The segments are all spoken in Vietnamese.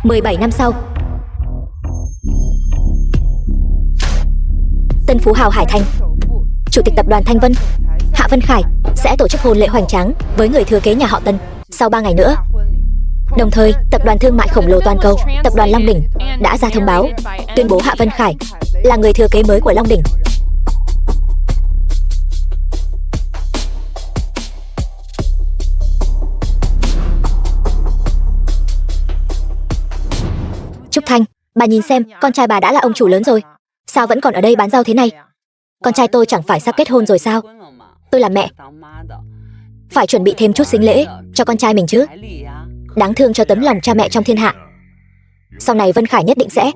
17 năm sau, Tân Phú Hào Hải Thành, Chủ tịch tập đoàn Thanh Vân, Hạ Vân Khải sẽ tổ chức hôn lễ hoành tráng với người thừa kế nhà họ Tân sau 3 ngày nữa. Đồng thời, tập đoàn thương mại khổng lồ toàn cầu, tập đoàn Long Đỉnh đã ra thông báo tuyên bố Hạ Vân Khải là người thừa kế mới của Long Đỉnh. Trúc Thanh, bà nhìn xem, con trai bà đã là ông chủ lớn rồi, sao vẫn còn ở đây bán rau thế này? Con trai tôi chẳng phải sắp kết hôn rồi sao? Tôi là mẹ, phải chuẩn bị thêm chút sính lễ cho con trai mình chứ. Đáng thương cho tấm lòng cha mẹ trong thiên hạ. Sau này Vân Khải nhất định sẽ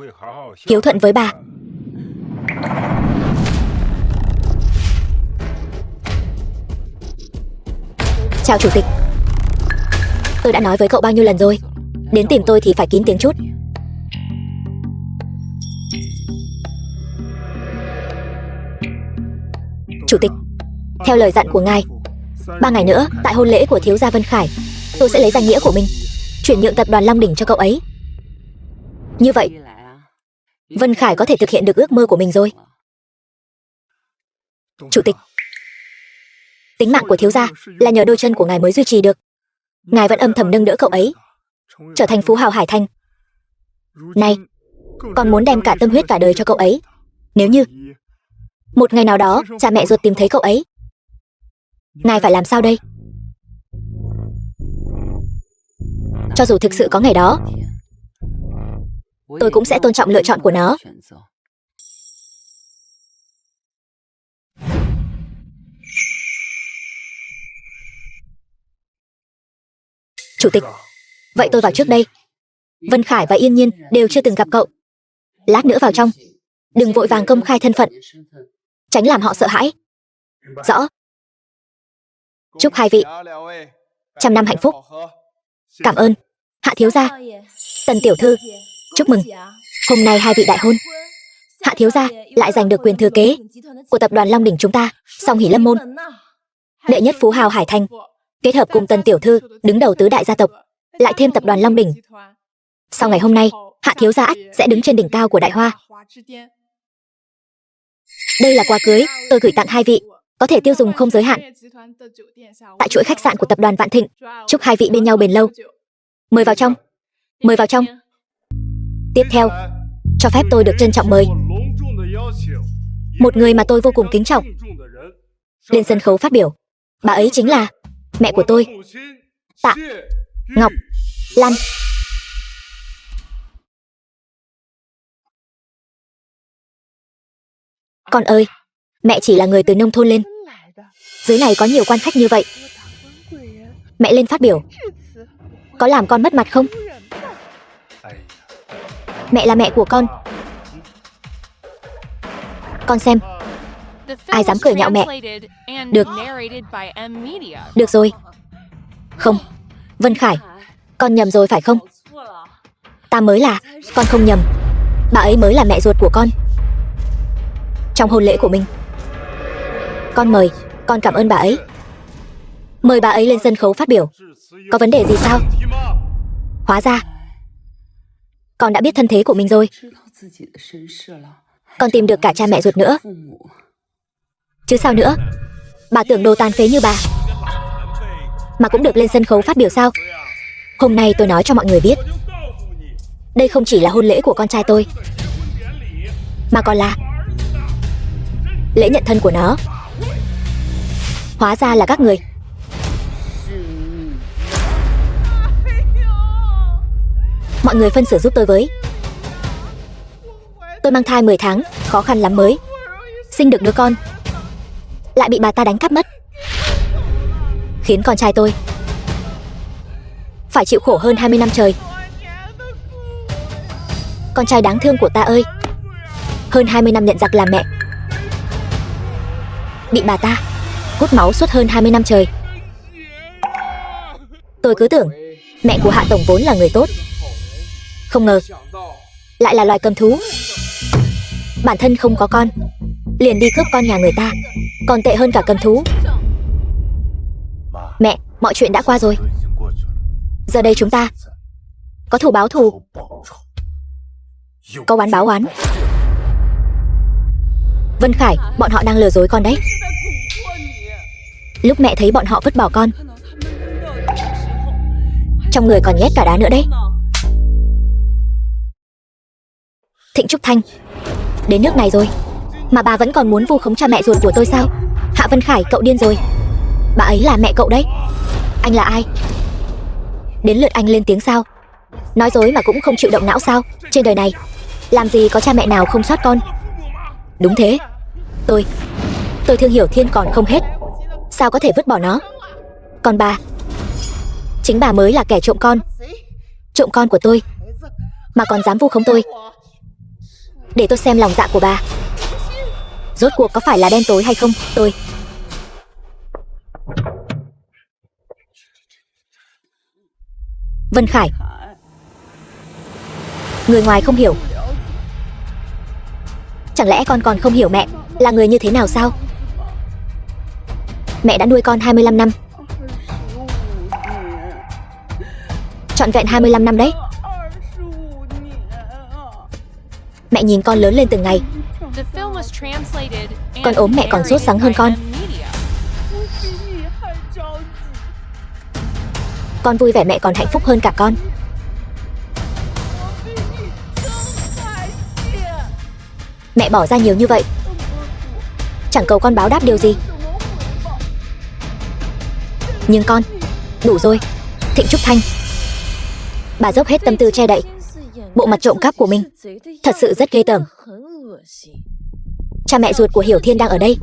hiếu thuận với bà. Chào chủ tịch. Tôi đã nói với cậu bao nhiêu lần rồi, đến tìm tôi thì phải kín tiếng chút. Chủ tịch, theo lời dặn của ngài, 3 ngày nữa tại hôn lễ của thiếu gia Vân Khải, tôi sẽ lấy danh nghĩa của mình chuyển nhượng tập đoàn Long Đỉnh cho cậu ấy. Như vậy, Vân Khải có thể thực hiện được ước mơ của mình rồi. Chủ tịch, tính mạng của thiếu gia là nhờ đôi chân của ngài mới duy trì được. Ngài vẫn âm thầm nâng đỡ cậu ấy trở thành phú hào Hải Thành. Này, con muốn đem cả tâm huyết cả đời cho cậu ấy. Nếu như một ngày nào đó cha mẹ ruột tìm thấy cậu ấy, ngài phải làm sao đây? Cho dù thực sự có ngày đó, tôi cũng sẽ tôn trọng lựa chọn của nó. Chủ tịch, vậy tôi vào trước đây. Vân Khải và Yên Nhiên đều chưa từng gặp cậu. Lát nữa vào trong, đừng vội vàng công khai thân phận, tránh làm họ sợ hãi. Rõ. Chúc hai vị trăm năm hạnh phúc. Cảm ơn, Hạ thiếu gia, Tần tiểu thư. Chúc mừng, hôm nay hai vị đại hôn. Hạ thiếu gia lại giành được quyền thừa kế của tập đoàn Long Đỉnh chúng ta, song hỷ lâm môn. Đệ nhất phú hào Hải Thành kết hợp cùng Tần tiểu thư đứng đầu tứ đại gia tộc, lại thêm tập đoàn Long Đỉnh. Sau ngày hôm nay, Hạ thiếu gia ắt sẽ đứng trên đỉnh cao của Đại Hoa. Đây là quà cưới tôi gửi tặng hai vị, có thể tiêu dùng không giới hạn tại chuỗi khách sạn của tập đoàn Vạn Thịnh. Chúc hai vị bên nhau bền lâu. Mời vào trong, mời vào trong. Tiếp theo, cho phép tôi được trân trọng mời một người mà tôi vô cùng kính trọng lên sân khấu phát biểu. Bà ấy chính là mẹ của tôi, Tạ Ngọc Lan. Con ơi, mẹ chỉ là người từ nông thôn lên, dưới này có nhiều quan khách như vậy, mẹ lên phát biểu có làm con mất mặt không? Mẹ là mẹ của con. Con xem, ai dám cười nhạo mẹ? Được, được rồi. Không, Vân Khải, con nhầm rồi phải không? Ta mới là, con không nhầm. Bà ấy mới là mẹ ruột của con. Trong hôn lễ của mình, con mời, con cảm ơn bà ấy. Mời bà ấy lên sân khấu phát biểu. Có vấn đề gì sao? Hóa ra con đã biết thân thế của mình rồi. Con tìm được cả cha mẹ ruột nữa. Chứ sao nữa? Bà tưởng đồ tàn phế như bà mà cũng được lên sân khấu phát biểu sao? Hôm nay tôi nói cho mọi người biết, đây không chỉ là hôn lễ của con trai tôi, mà còn là lễ nhận thân của nó. Hóa ra là các người. Mọi người phân xử giúp tôi với. Tôi mang thai 10 tháng, khó khăn lắm mới sinh được đứa con, lại bị bà ta đánh cắp mất, khiến con trai tôi phải chịu khổ hơn 20 năm trời. Con trai đáng thương của ta ơi, hơn 20 năm nhận giặc làm mẹ, bị bà ta hút máu suốt hơn 20 năm trời. Tôi cứ tưởng mẹ của Hạ tổng vốn là người tốt, không ngờ lại là loài cầm thú. Bản thân không có con, liền đi cướp con nhà người ta, còn tệ hơn cả cầm thú. Mẹ, mọi chuyện đã qua rồi. Giờ đây chúng ta Có thù báo thù, có oán báo oán. Vân Khải, bọn họ đang lừa dối con đấy. Lúc mẹ thấy bọn họ vứt bỏ con, trong người còn nhét cả đá nữa đấy. Thịnh Trúc Thanh, đến nước này rồi mà bà vẫn còn muốn vu khống cha mẹ ruột của tôi sao? Hạ Vân Khải, cậu điên rồi. Bà ấy là mẹ cậu đấy. Anh là ai? Đến lượt anh lên tiếng sao? Nói dối mà cũng không chịu động não sao? Trên đời này làm gì có cha mẹ nào không sót con. Đúng thế, tôi thương Hiểu Thiên còn không hết, sao có thể vứt bỏ nó? Còn bà, chính bà mới là kẻ trộm con của tôi, mà còn dám vu khống tôi. Để tôi xem lòng dạ của bà rốt cuộc có phải là đen tối hay không. Vân Khải, người ngoài không hiểu, chẳng lẽ con còn không hiểu mẹ là người như thế nào sao? Mẹ đã nuôi con 25 năm, trọn vẹn 25 năm đấy. Mẹ nhìn con lớn lên từng ngày, con ốm mẹ còn sốt sắng hơn con. Con vui vẻ mẹ còn hạnh phúc hơn cả con. Mẹ bỏ ra nhiều như vậy, chẳng cầu con báo đáp điều gì. Nhưng con, đủ rồi. Thịnh Trúc Thanh, bà dốc hết tâm tư che đậy bộ mặt trộm cắp của mình, thật sự rất ghê tởm. Cha mẹ ruột của Hiểu Thiên đang ở đây,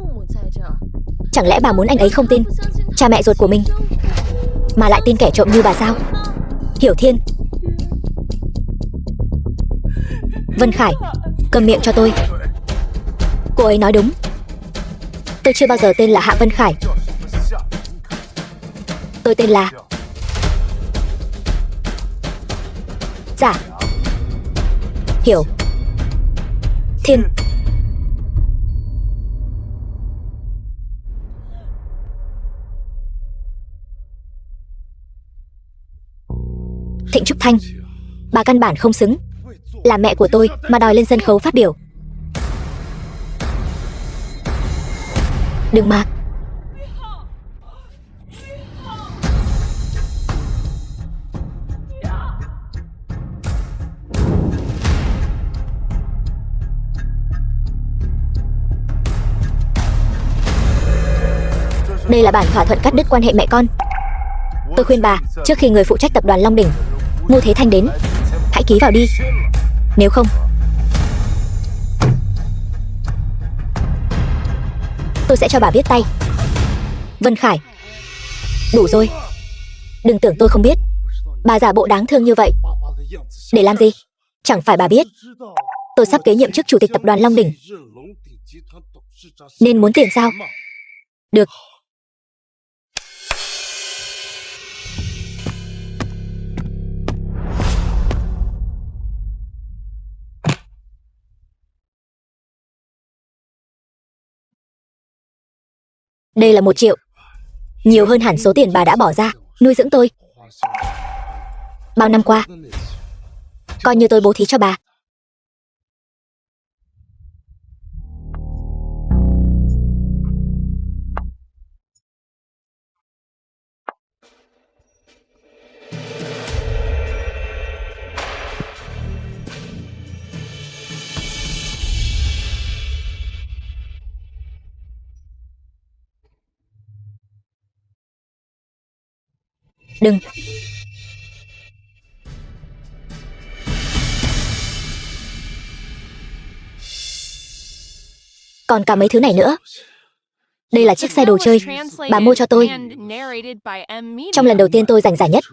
chẳng lẽ bà muốn anh ấy không tin cha mẹ ruột của mình, mà lại tin kẻ trộm như bà sao? Hiểu Thiên. Vân Khải, câm miệng cho tôi. Cô ấy nói đúng, tôi chưa bao giờ tên là Hạ Vân Khải. Tôi tên là Hiểu Thiên. Thịnh Trúc Thanh, bà căn bản không xứng là mẹ của tôi mà đòi lên sân khấu phát biểu. Đừng mà. Đây là bản thỏa thuận cắt đứt quan hệ mẹ con. Tôi khuyên bà, trước khi người phụ trách tập đoàn Long Đỉnh, Ngô Thế Thanh đến, hãy ký vào đi. Nếu không, tôi sẽ cho bà biết tay. Vân Khải, đủ rồi. Đừng tưởng tôi không biết. Bà giả bộ đáng thương như vậy để làm gì? Chẳng phải bà biết tôi sắp kế nhiệm chức chủ tịch tập đoàn Long Đỉnh, nên muốn tiền sao? Được. Đây là 1 triệu, nhiều hơn hẳn số tiền bà đã bỏ ra nuôi dưỡng tôi bao năm qua. Coi như tôi bố thí cho bà. Đừng. Còn cả mấy thứ này nữa. Đây là chiếc xe đồ chơi bà mua cho tôi trong lần đầu tiên tôi giành giải nhất.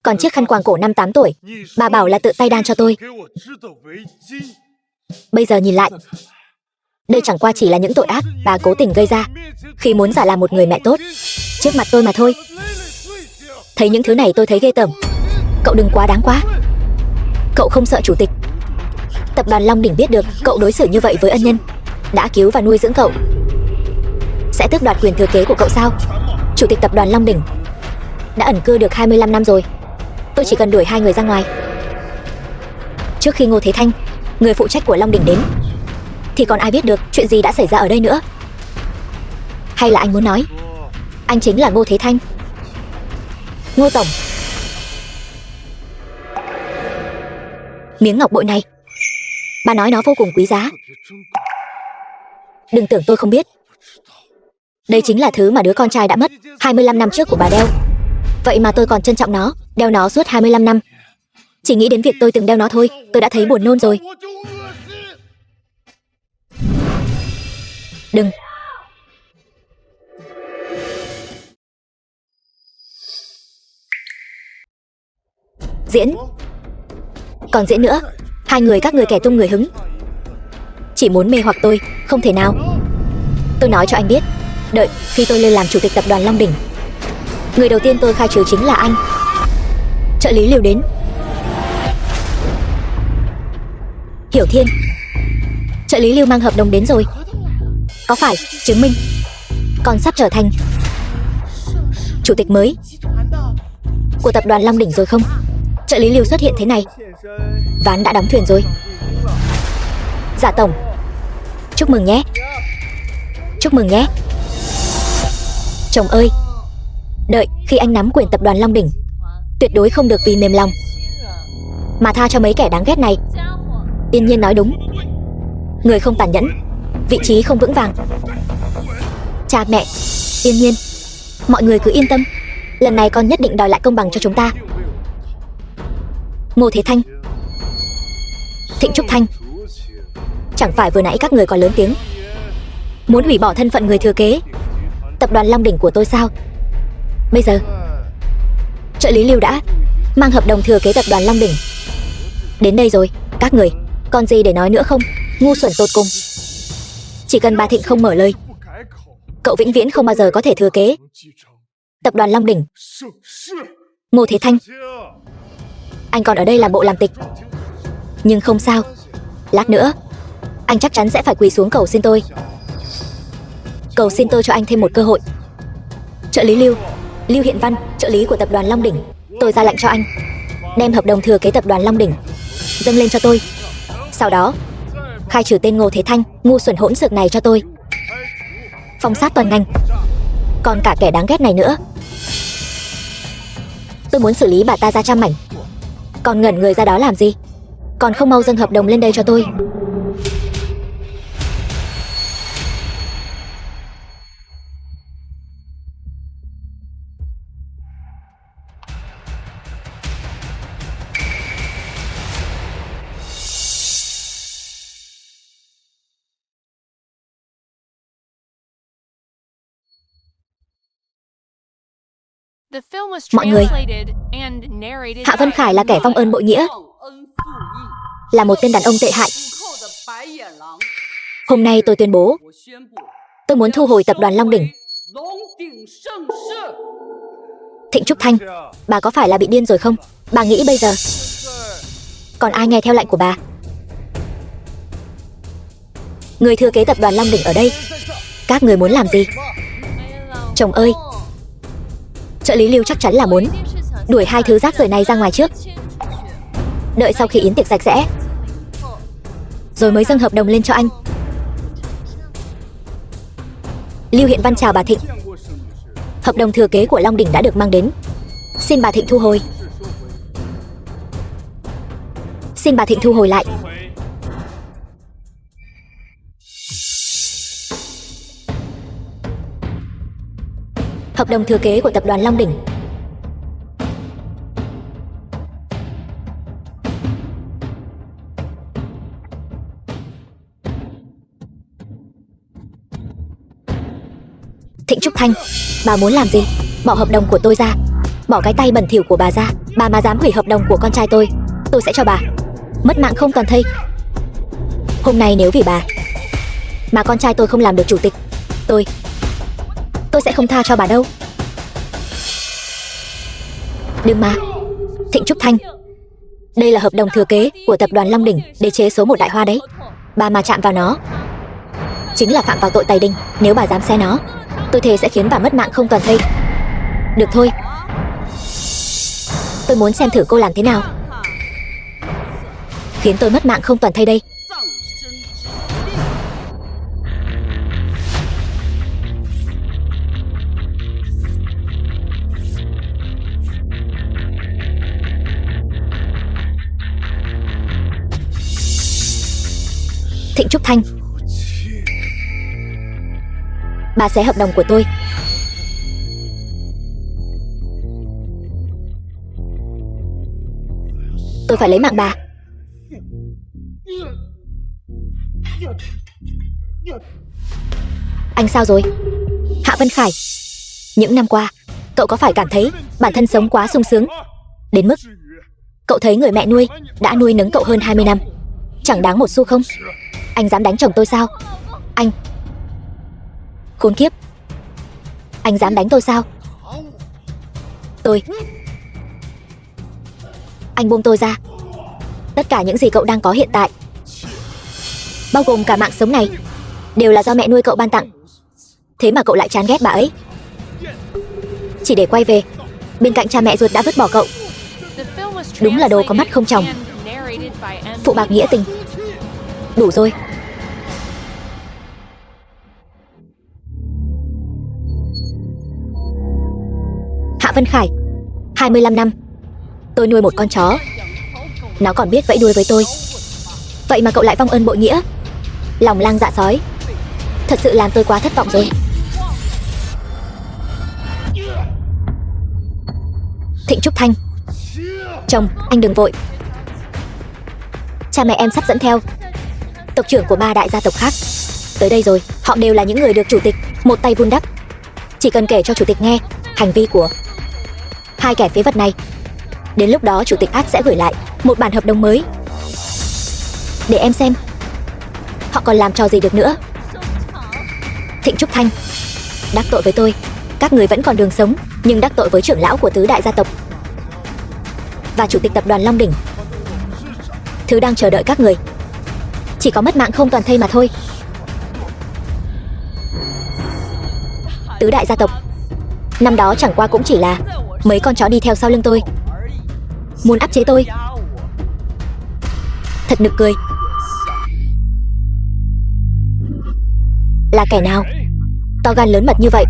Còn chiếc khăn quàng cổ năm 8 tuổi bà bảo là tự tay đan cho tôi. Bây giờ nhìn lại, đây chẳng qua chỉ là những tội ác bà cố tình gây ra khi muốn giả làm một người mẹ tốt trước mặt tôi mà thôi. Thấy những thứ này tôi thấy ghê tởm. Cậu đừng quá đáng quá. Cậu không sợ chủ tịch tập đoàn Long Đỉnh biết được cậu đối xử như vậy với ân nhân đã cứu và nuôi dưỡng cậu sẽ tước đoạt quyền thừa kế của cậu sao? Chủ tịch tập đoàn Long Đỉnh đã ẩn cư được 25 năm rồi. tôi chỉ cần đuổi hai người ra ngoài. Trước khi Ngô Thế Thanh, người phụ trách của Long Đỉnh đến, thì còn ai biết được chuyện gì đã xảy ra ở đây nữa. Hay là anh muốn nói anh chính là Ngô Thế Thanh? Ngô tổng, miếng ngọc bội này, bà nói nó vô cùng quý giá. Đừng tưởng tôi không biết. Đây chính là thứ mà đứa con trai đã mất 25 năm trước của bà đeo. Vậy mà tôi còn trân trọng nó, đeo nó suốt 25 năm. Chỉ nghĩ đến việc tôi từng đeo nó thôi, tôi đã thấy buồn nôn rồi. Đừng. Diễn. Còn diễn nữa. Hai người các người kẻ tung người hứng, chỉ muốn mê hoặc tôi, không thể nào. Tôi nói cho anh biết, đợi khi tôi lên làm chủ tịch tập đoàn Long Đỉnh, người đầu tiên tôi khai trừ chính là anh. Trợ lý Lưu đến. Hiểu Thiên, trợ lý Lưu mang hợp đồng đến rồi. Có phải chứng minh con sắp trở thành chủ tịch mới của tập đoàn Long Đỉnh rồi không? Trợ lý Lưu xuất hiện thế này, ván đã đóng thuyền rồi. Dạ tổng, chúc mừng nhé. Chúc mừng nhé. Chồng ơi, đợi khi anh nắm quyền tập đoàn Long Đỉnh, tuyệt đối không được vì mềm lòng mà tha cho mấy kẻ đáng ghét này. Yên Nhiên nói đúng, người không tàn nhẫn, vị trí không vững vàng. Cha mẹ, Yên Nhiên, mọi người cứ yên tâm, lần này con nhất định đòi lại công bằng cho chúng ta. Ngô Thế Thanh, Thịnh Trúc Thanh, chẳng phải vừa nãy các người còn lớn tiếng muốn hủy bỏ thân phận người thừa kế tập đoàn Long Đỉnh của tôi sao? Bây giờ trợ lý Lưu đã mang hợp đồng thừa kế tập đoàn Long Đỉnh đến đây rồi. Các người còn gì để nói nữa không? Ngu xuẩn tột cùng. Chỉ cần bà Thịnh không mở lời, cậu vĩnh viễn không bao giờ có thể thừa kế tập đoàn Long Đỉnh. Ngô Thế Thanh, anh còn ở đây làm bộ làm tịch, nhưng không sao, lát nữa anh chắc chắn sẽ phải quỳ xuống cầu xin tôi. Cầu xin tôi cho anh thêm một cơ hội. Trợ lý Lưu, Lưu Hiện Văn, trợ lý của tập đoàn Long Đỉnh, tôi ra lệnh cho anh đem hợp đồng thừa kế tập đoàn Long Đỉnh dâng lên cho tôi. Sau đó khai trừ tên Ngô Thế Thanh ngu xuẩn hỗn xược này cho tôi. Phong sát toàn ngành, còn cả kẻ đáng ghét này nữa. Tôi muốn xử lý bà ta ra trăm mảnh. Còn ngẩn người ra đó làm gì? Còn không mau dâng hợp đồng lên đây cho tôi. Mọi người, Hạ Vân Khải là kẻ vong ơn bội nghĩa, là một tên đàn ông tệ hại. Hôm nay tôi tuyên bố, tôi muốn thu hồi tập đoàn Long Đỉnh. Thịnh Trúc Thanh, bà có phải là bị điên rồi không? Bà nghĩ bây giờ còn ai nghe theo lệnh của bà? Người thừa kế tập đoàn Long Đỉnh ở đây, các người muốn làm gì? Chồng ơi, trợ lý Lưu chắc chắn là muốn đuổi hai thứ rác rưởi này ra ngoài trước, đợi sau khi yến tiệc sạch sẽ rồi mới dâng hợp đồng lên cho anh. Lưu Hiện Văn chào bà Thịnh. Hợp đồng thừa kế của Long Đỉnh đã được mang đến, xin bà Thịnh thu hồi. Xin bà Thịnh thu hồi lại. Hợp đồng thừa kế của tập đoàn Long Đỉnh. Thịnh Trúc Thanh, bà muốn làm gì? Bỏ hợp đồng của tôi ra, bỏ cái tay bẩn thỉu của bà ra. Bà mà dám hủy hợp đồng của con trai tôi sẽ cho bà mất mạng không toàn thây. Hôm nay nếu vì bà mà con trai tôi không làm được chủ tịch, tôi sẽ không tha cho bà đâu. Đừng mà. Thịnh Trúc Thanh, đây là hợp đồng thừa kế của tập đoàn Long Đỉnh, đế chế số 1 Đại Hoa đấy. Bà mà chạm vào nó chính là phạm vào tội tày đình. Nếu bà dám xé nó, tôi thề sẽ khiến bà mất mạng không toàn thây. Được thôi, Tôi muốn xem thử cô làm thế nào, khiến tôi mất mạng không toàn thây đây. Thịnh Trúc Thanh, bà xé hợp đồng của tôi. Tôi phải lấy mạng bà. Anh sao rồi? Hạ Vân Khải, những năm qua, cậu có phải cảm thấy bản thân sống quá sung sướng, đến mức cậu thấy người mẹ nuôi đã nuôi nấng cậu hơn 20 năm chẳng đáng một xu không? Anh dám đánh chồng tôi sao? Anh... Khốn kiếp! Anh dám đánh tôi sao? Tôi... Anh buông tôi ra. Tất cả những gì cậu đang có hiện tại, bao gồm cả mạng sống này, đều là do mẹ nuôi cậu ban tặng. Thế mà cậu lại chán ghét bà ấy, chỉ để quay về bên cạnh cha mẹ ruột đã vứt bỏ cậu. Đúng là đồ có mắt không tròng, phụ bạc nghĩa tình. Đủ rồi. Hạ Vân Khải, 25 năm tôi nuôi một con chó, nó còn biết vẫy đuôi với tôi. Vậy mà cậu lại vong ơn bội nghĩa, lòng lang dạ sói. Thật sự làm tôi quá thất vọng rồi. Thịnh Trúc Thanh, chồng, anh đừng vội. Cha mẹ em sắp dẫn theo tộc trưởng của 3 đại gia tộc khác tới đây rồi. Họ đều là những người được chủ tịch một tay vun đắp. Chỉ cần kể cho chủ tịch nghe hành vi của 2 kẻ phế vật này, đến lúc đó chủ tịch ắt sẽ gửi lại một bản hợp đồng mới để em xem họ còn làm trò gì được nữa. Thịnh Trúc Thanh, đắc tội với tôi, các người vẫn còn đường sống, nhưng đắc tội với trưởng lão của tứ đại gia tộc và chủ tịch tập đoàn Long Đỉnh, thứ đang chờ đợi các người chỉ có mất mạng không toàn thây mà thôi. Tứ đại gia tộc năm đó chẳng qua cũng chỉ là mấy con chó đi theo sau lưng tôi, muốn áp chế tôi. Thật nực cười. Là kẻ nào to gan lớn mật như vậy,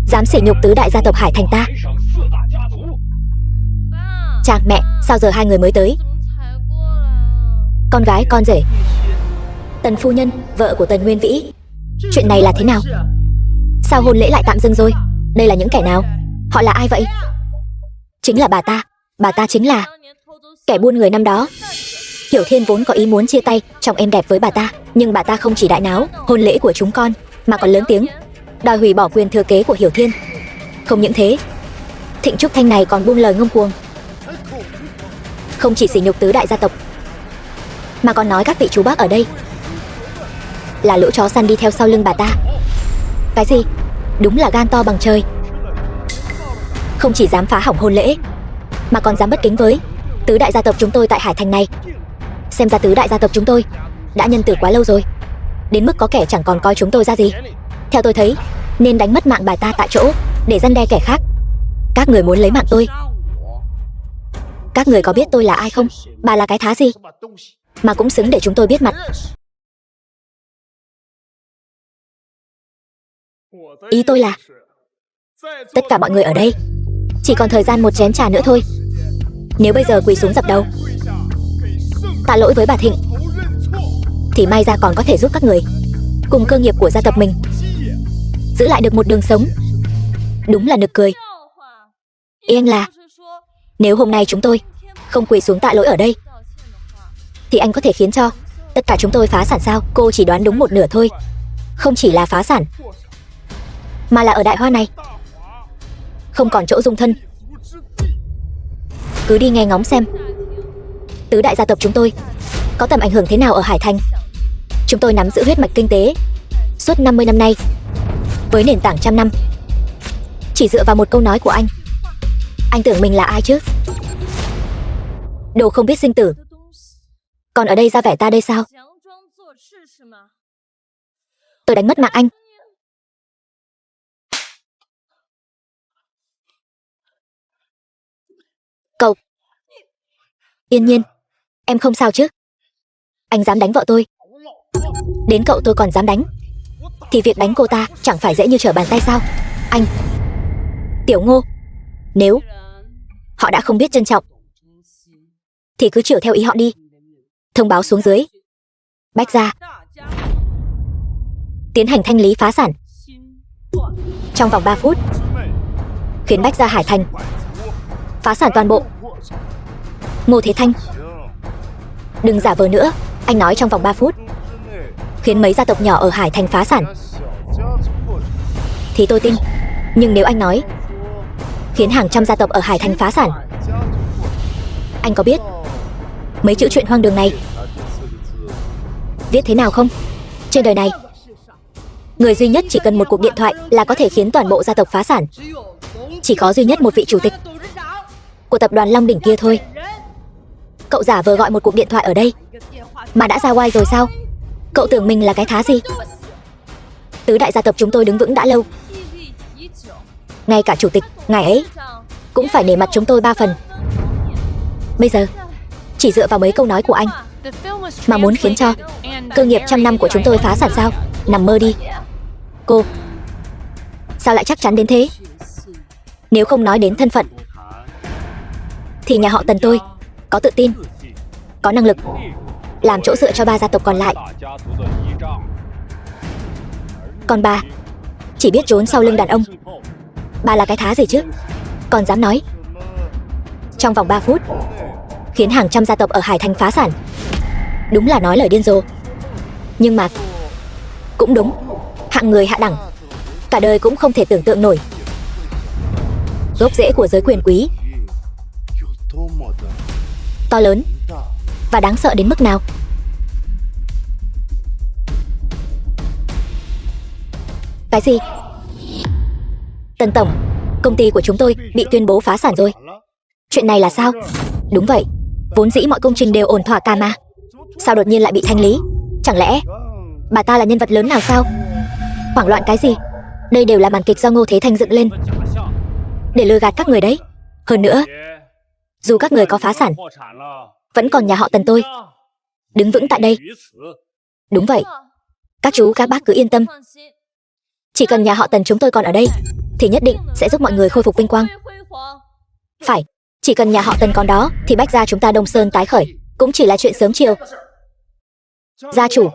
dám sỉ nhục tứ đại gia tộc Hải Thành ta? Cha mẹ, sao giờ 2 người mới tới? Con gái con rể, Tần phu nhân, vợ của Tần Nguyên Vĩ, chuyện này là thế nào? Sao hôn lễ lại tạm dừng rồi? Đây là những kẻ nào? Họ là ai vậy? Chính là bà ta. Bà ta chính là kẻ buôn người năm đó. Hiểu Thiên vốn có ý muốn chia tay chồng em đẹp với bà ta, nhưng bà ta không chỉ đại náo hôn lễ của chúng con, mà còn lớn tiếng đòi hủy bỏ quyền thừa kế của Hiểu Thiên. Không những thế, Thịnh Trúc Thanh này còn buông lời ngông cuồng, không chỉ sỉ nhục tứ đại gia tộc, mà còn nói các vị chú bác ở đây là lũ chó săn đi theo sau lưng bà ta. Cái gì? Đúng là gan to bằng trời. Không chỉ dám phá hỏng hôn lễ, mà còn dám bất kính với tứ đại gia tộc chúng tôi tại Hải Thành này. Xem ra tứ đại gia tộc chúng tôi đã nhân từ quá lâu rồi, đến mức có kẻ chẳng còn coi chúng tôi ra gì. Theo tôi thấy, nên đánh mất mạng bà ta tại chỗ để răn đe kẻ khác. Các người muốn lấy mạng tôi? Các người có biết tôi là ai không? Bà là cái thá gì mà cũng xứng để chúng tôi biết mặt? Ý tôi là tất cả mọi người ở đây chỉ còn thời gian một chén trà nữa thôi. Nếu bây giờ quỳ xuống dập đầu tạ lỗi với bà Thịnh, thì may ra còn có thể giúp các người cùng cơ nghiệp của gia tộc mình giữ lại được một đường sống. Đúng là nực cười. Ý anh là nếu hôm nay chúng tôi không quỳ xuống tạ lỗi ở đây, thì anh có thể khiến cho tất cả chúng tôi phá sản sao? Cô chỉ đoán đúng một nửa thôi. Không chỉ là phá sản, mà là ở Đại Hoa này không còn chỗ dung thân. Cứ đi nghe ngóng xem tứ đại gia tộc chúng tôi có tầm ảnh hưởng thế nào ở Hải Thành. Chúng tôi nắm giữ huyết mạch kinh tế suốt 50 năm nay, với nền tảng trăm năm. Chỉ dựa vào một câu nói của anh tưởng mình là ai chứ? Đồ không biết sinh tử, còn ở đây ra vẻ ta đây sao? Tôi đánh mất mạng anh. Cậu Yên nhiên, em không sao chứ? Anh dám đánh vợ tôi, đến cậu tôi còn dám đánh, thì việc đánh cô ta chẳng phải dễ như trở bàn tay sao? Anh, Tiểu Ngô, nếu họ đã không biết trân trọng thì cứ chiều theo ý họ đi. Thông báo xuống dưới, Bách Gia tiến hành thanh lý phá sản trong vòng 3 phút, khiến Bách Gia Hải Thành phá sản toàn bộ. Ngô Thế Thanh, đừng giả vờ nữa. Anh nói trong vòng 3 phút khiến mấy gia tộc nhỏ ở Hải Thành phá sản thì tôi tin. Nhưng nếu anh nói khiến hàng trăm gia tộc ở Hải Thành phá sản, anh có biết mấy chữ chuyện hoang đường này viết thế nào không? Trên đời này, người duy nhất chỉ cần một cuộc điện thoại là có thể khiến toàn bộ gia tộc phá sản. Chỉ có duy nhất một vị chủ tịch của tập đoàn Long Đỉnh kia thôi. Cậu giả vờ gọi một cuộc điện thoại ở đây mà đã ra oai rồi sao? Cậu tưởng mình là cái thá gì? Tứ đại gia tộc chúng tôi đứng vững đã lâu, ngay cả chủ tịch ngài ấy cũng phải nể mặt chúng tôi 3 phần. Bây giờ chỉ dựa vào mấy câu nói của anh mà muốn khiến cho cơ nghiệp trăm năm của chúng tôi phá sản sao? Nằm mơ đi. Cô sao lại chắc chắn đến thế? Nếu không nói đến thân phận thì nhà họ Tần tôi có tự tin, có năng lực làm chỗ dựa cho 3 gia tộc còn lại. Còn bà chỉ biết trốn sau lưng đàn ông. Bà là cái thá gì chứ? Còn dám nói trong vòng 3 phút khiến hàng trăm gia tộc ở Hải Thành phá sản. Đúng là nói lời điên rồ. Nhưng mà cũng đúng, hạng người hạ đẳng cả đời cũng không thể tưởng tượng nổi gốc rễ của giới quyền quý to lớn và đáng sợ đến mức nào. Cái gì? Tần tổng, công ty của chúng tôi bị tuyên bố phá sản rồi. Chuyện này là sao? Đúng vậy, vốn dĩ mọi công trình đều ổn thỏa cả mà. Sao đột nhiên lại bị thanh lý? Chẳng lẽ bà ta là nhân vật lớn nào sao? Hoảng loạn cái gì? Đây đều là màn kịch do Ngô Thế Thanh dựng lên để lừa gạt các người đấy. Hơn nữa, dù các người có phá sản, vẫn còn nhà họ Tần tôi đứng vững tại đây. Đúng vậy, các chú các bác cứ yên tâm. Chỉ cần nhà họ Tần chúng tôi còn ở đây thì nhất định sẽ giúp mọi người khôi phục vinh quang. Phải, chỉ cần nhà họ Tần còn đó thì Bách Gia chúng ta Đông Sơn tái khởi cũng chỉ là chuyện sớm chiều. Gia chủ,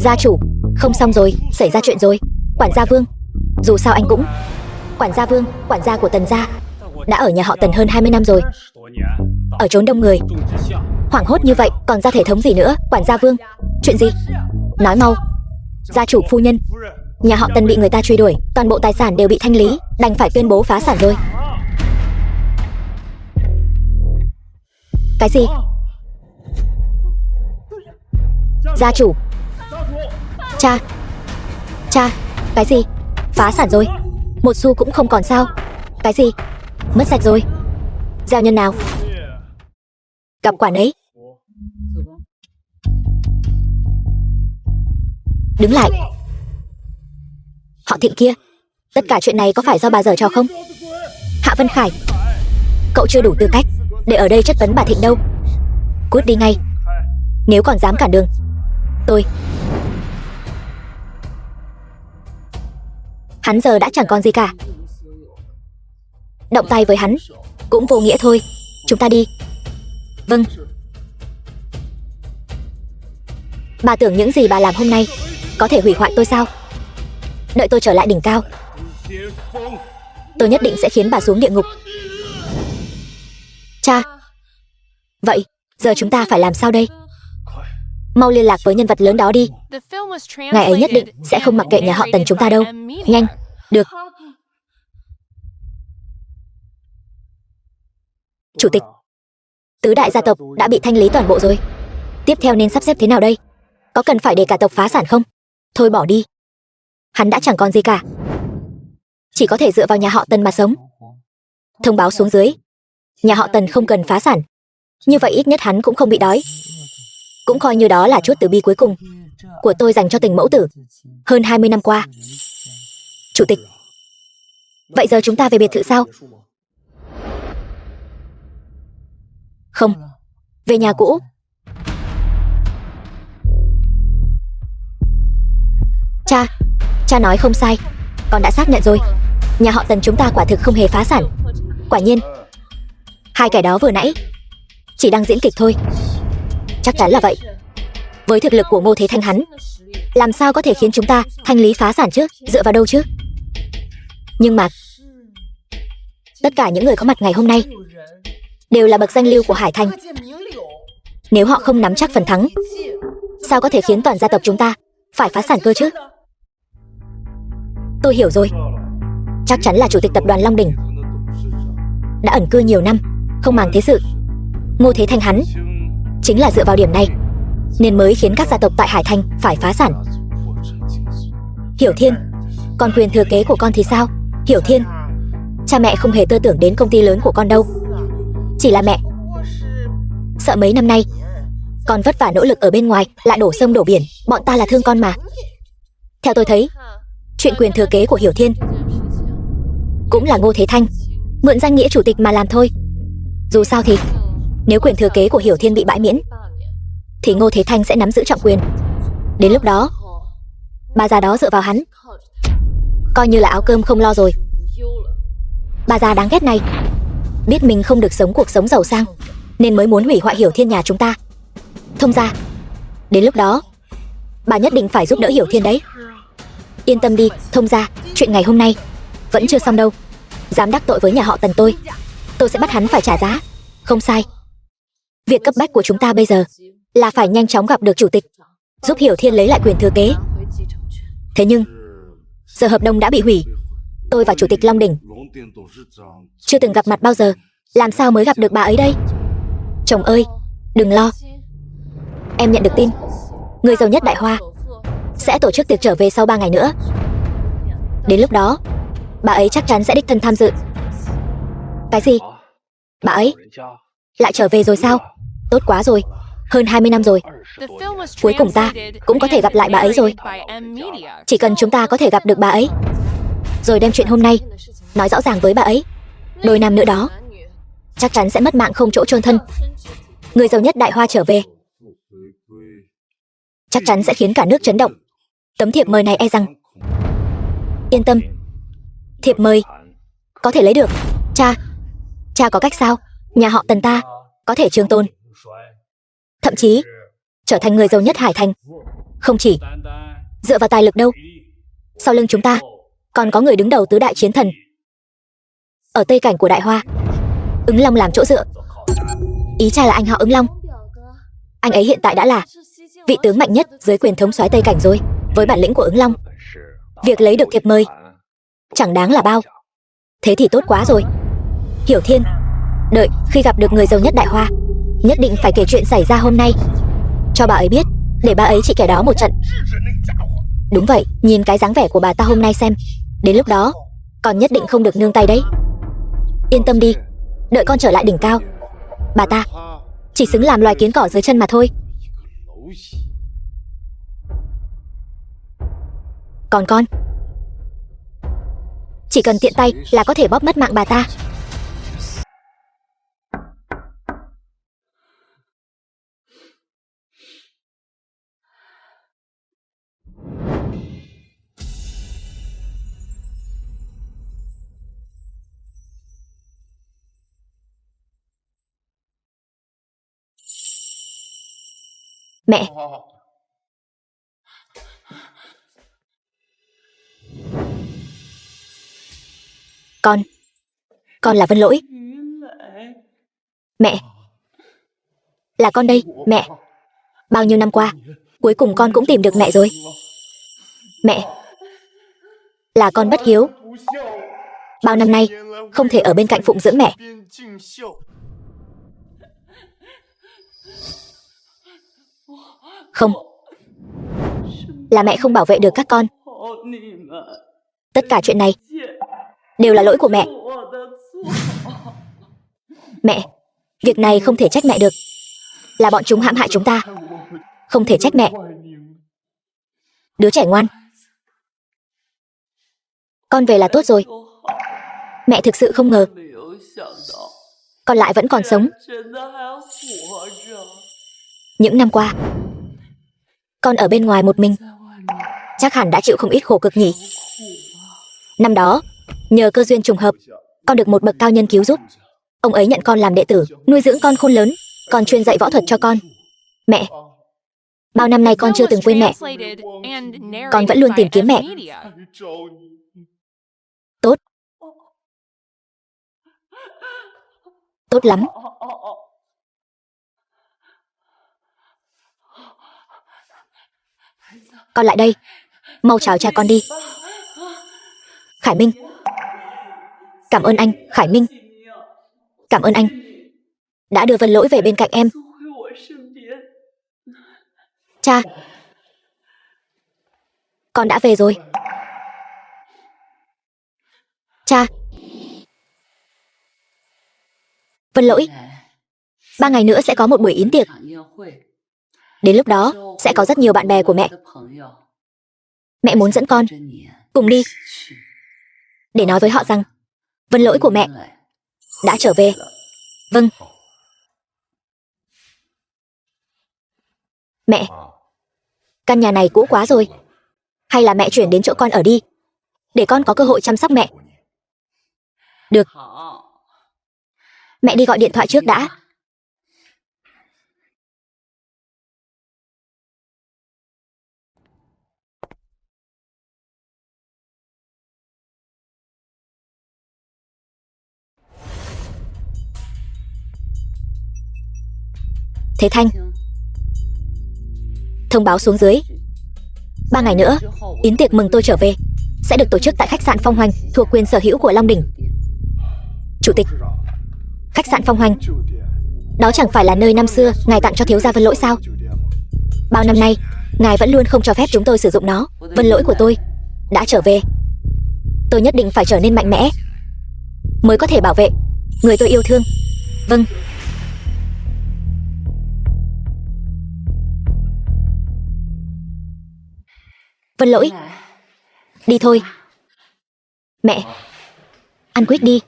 gia chủ, không xong rồi, xảy ra chuyện rồi. Quản gia Vương, dù sao anh cũng quản gia Vương, quản gia của Tần gia, đã ở nhà họ Tần hơn 20 năm rồi, ở chốn đông người. Hoảng hốt như vậy còn ra thể thống gì nữa? Quản gia Vương, chuyện gì? Nói mau. Gia chủ phu nhân, nhà họ Tần bị người ta truy đuổi, toàn bộ tài sản đều bị thanh lý, đành phải tuyên bố phá sản rồi. Cái gì? Gia chủ, cha, cái gì? Phá sản rồi? Một xu cũng không còn sao? Cái gì? Mất sạch rồi? Gieo nhân nào gặp quả nấy. Đứng lại. Họ Thịnh kia, tất cả chuyện này có phải do bà giở trò không? Hạ Vân Khải, cậu chưa đủ tư cách để ở đây chất vấn bà Thịnh đâu. Cút đi ngay, nếu còn dám cản đường tôi. Hắn giờ đã chẳng còn gì cả, động tay với hắn cũng vô nghĩa thôi. Chúng ta đi. Vâng. Bà tưởng những gì bà làm hôm nay có thể hủy hoại tôi sao? Đợi tôi trở lại đỉnh cao, tôi nhất định sẽ khiến bà xuống địa ngục. Cha, vậy giờ chúng ta phải làm sao đây? Mau liên lạc với nhân vật lớn đó đi. Ngài ấy nhất định sẽ không mặc kệ nhà họ Tần chúng ta đâu. Nhanh. Được. Chủ tịch, tứ đại gia tộc đã bị thanh lý toàn bộ rồi. Tiếp theo nên sắp xếp thế nào đây? Có cần phải để cả tộc phá sản không? Thôi bỏ đi, hắn đã chẳng còn gì cả, chỉ có thể dựa vào nhà họ Tần mà sống. Thông báo xuống dưới, nhà họ Tần không cần phá sản, như vậy ít nhất hắn cũng không bị đói. Cũng coi như đó là chút từ bi cuối cùng của tôi dành cho tình mẫu tử hơn 20 năm qua. Chủ tịch, vậy giờ chúng ta về biệt thự sao? Không, về nhà cũ. Cha nói không sai. Con đã xác nhận rồi. Nhà họ Tần chúng ta quả thực không hề phá sản. Quả nhiên, hai kẻ đó vừa nãy chỉ đang diễn kịch thôi. Chắc chắn là vậy. Với thực lực của Ngô Thế Thanh hắn, làm sao có thể khiến chúng ta thanh lý phá sản chứ? Dựa vào đâu chứ? Nhưng mà tất cả những người có mặt ngày hôm nay đều là bậc danh lưu của Hải Thành. Nếu họ không nắm chắc phần thắng, sao có thể khiến toàn gia tộc chúng ta phải phá sản cơ chứ? Tôi hiểu rồi. Chắc chắn là chủ tịch tập đoàn Long Đỉnh đã ẩn cư nhiều năm, không màng thế sự. Ngô Thế Thanh hắn chính là dựa vào điểm này nên mới khiến các gia tộc tại Hải Thành phải phá sản. Hiểu Thiên, còn quyền thừa kế của con thì sao? Hiểu Thiên, cha mẹ không hề tơ tưởng đến công ty lớn của con đâu. Chỉ là mẹ sợ mấy năm nay con vất vả nỗ lực ở bên ngoài lại đổ sông đổ biển, bọn ta là thương con mà. Theo tôi thấy, chuyện quyền thừa kế của Hiểu Thiên cũng là Ngô Thế Thanh mượn danh nghĩa chủ tịch mà làm thôi. Dù sao thì nếu quyền thừa kế của Hiểu Thiên bị bãi miễn thì Ngô Thế Thanh sẽ nắm giữ trọng quyền. Đến lúc đó bà già đó dựa vào hắn coi như là áo cơm không lo rồi. Bà già đáng ghét này biết mình không được sống cuộc sống giàu sang nên mới muốn hủy hoại Hiểu Thiên nhà chúng ta. Thông gia, đến lúc đó bà nhất định phải giúp đỡ Hiểu Thiên đấy. Yên tâm đi, thông gia, chuyện ngày hôm nay vẫn chưa xong đâu. Dám đắc tội với nhà họ Tần tôi sẽ bắt hắn phải trả giá. Không sai. Việc cấp bách của chúng ta bây giờ là phải nhanh chóng gặp được chủ tịch, giúp Hiểu Thiên lấy lại quyền thừa kế. Thế nhưng giờ hợp đồng đã bị hủy. Tôi và chủ tịch Long Đỉnh chưa từng gặp mặt bao giờ, làm sao mới gặp được bà ấy đây? Chồng ơi, đừng lo. Em nhận được tin người giàu nhất Đại Hoa sẽ tổ chức tiệc trở về sau 3 ngày nữa. Đến lúc đó bà ấy chắc chắn sẽ đích thân tham dự. Cái gì? Bà ấy lại trở về rồi sao? Tốt quá rồi. Hơn 20 năm rồi. Cuối cùng ta cũng có thể gặp lại bà ấy rồi. Chỉ cần chúng ta có thể gặp được bà ấy, rồi đem chuyện hôm nay nói rõ ràng với bà ấy, đôi nam nữ đó chắc chắn sẽ mất mạng không chỗ chôn thân. Người giàu nhất Đại Hoa trở về chắc chắn sẽ khiến cả nước chấn động. Tấm thiệp mời này e rằng... Yên tâm, thiệp mời có thể lấy được. Cha có cách sao? Nhà họ Tần ta có thể trường tồn, thậm chí trở thành người giàu nhất Hải Thành. Không chỉ dựa vào tài lực đâu, sau lưng chúng ta còn có người đứng đầu tứ đại chiến thần ở Tây Cảnh của Đại Hoa, Ứng Long làm chỗ dựa. Ý cha là anh họ Ứng Long. Anh ấy hiện tại đã là vị tướng mạnh nhất dưới quyền thống soái Tây Cảnh rồi. Với bản lĩnh của Ứng Long, việc lấy được thiệp mời chẳng đáng là bao. Thế thì tốt quá rồi. Hiểu Thiên, đợi khi gặp được người giàu nhất Đại Hoa, nhất định phải kể chuyện xảy ra hôm nay cho bà ấy biết, để bà ấy trị kẻ đó một trận. Đúng vậy, nhìn cái dáng vẻ của bà ta hôm nay xem, đến lúc đó còn nhất định không được nương tay đấy. Yên tâm đi, đợi con trở lại đỉnh cao, bà ta chỉ xứng làm loài kiến cỏ dưới chân mà thôi. Còn con, chỉ cần tiện tay là có thể bóp mất mạng bà ta. Mẹ, con là Vân Lỗi. Mẹ, là con đây, mẹ. Bao nhiêu năm qua, cuối cùng con cũng tìm được mẹ rồi. Mẹ, là con bất hiếu. Bao năm nay, không thể ở bên cạnh phụng dưỡng mẹ. Không, là mẹ không bảo vệ được các con. Tất cả chuyện này đều là lỗi của mẹ. Mẹ, việc này không thể trách mẹ được. Là bọn chúng hãm hại chúng ta, không thể trách mẹ. Đứa trẻ ngoan, con về là tốt rồi. Mẹ thực sự không ngờ còn lại vẫn còn sống. Những năm qua, con ở bên ngoài một mình, chắc hẳn đã chịu không ít khổ cực nhỉ. Năm đó, nhờ cơ duyên trùng hợp, con được một bậc cao nhân cứu giúp. Ông ấy nhận con làm đệ tử, nuôi dưỡng con khôn lớn, còn chuyên dạy võ thuật cho con. Mẹ, bao năm nay con chưa từng quên mẹ. Con vẫn luôn tìm kiếm mẹ. Tốt. Tốt lắm. Con lại đây. Mau chào cha con đi. Khải Minh. Cảm ơn anh, Khải Minh. Cảm ơn anh đã đưa Vân Lỗi về bên cạnh em. Cha, con đã về rồi. Cha. Vân Lỗi, 3 ngày nữa sẽ có một buổi yến tiệc. Đến lúc đó sẽ có rất nhiều bạn bè của mẹ. Mẹ muốn dẫn con cùng đi, để nói với họ rằng Vân Lỗi của mẹ đã trở về. Vâng. Mẹ, căn nhà này cũ quá rồi. Hay là mẹ chuyển đến chỗ con ở đi, để con có cơ hội chăm sóc mẹ. Được. Mẹ đi gọi điện thoại trước đã. Thế Thanh, thông báo xuống dưới. 3 ngày nữa, yến tiệc mừng tôi trở về sẽ được tổ chức tại khách sạn Phong Hoành, thuộc quyền sở hữu của Long Đỉnh. Chủ tịch, khách sạn Phong Hoành, đó chẳng phải là nơi năm xưa ngài tặng cho thiếu gia Vân Lỗi sao? Bao năm nay, ngài vẫn luôn không cho phép chúng tôi sử dụng nó. Vân Lỗi của tôi đã trở về. Tôi nhất định phải trở nên mạnh mẽ, mới có thể bảo vệ người tôi yêu thương. Vâng. Vân Lỗi, đi thôi. Mẹ, ăn quýt đi.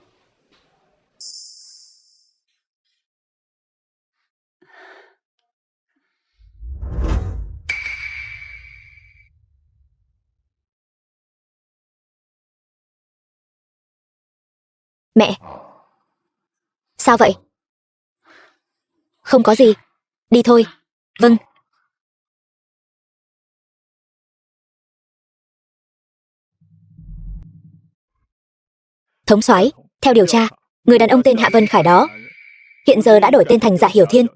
Mẹ, sao vậy? Không có gì, đi thôi. Vâng. Thống soái, theo điều tra, người đàn ông tên Hạ Vân Khải đó hiện giờ đã đổi tên thành Dạ Hiểu Thiên,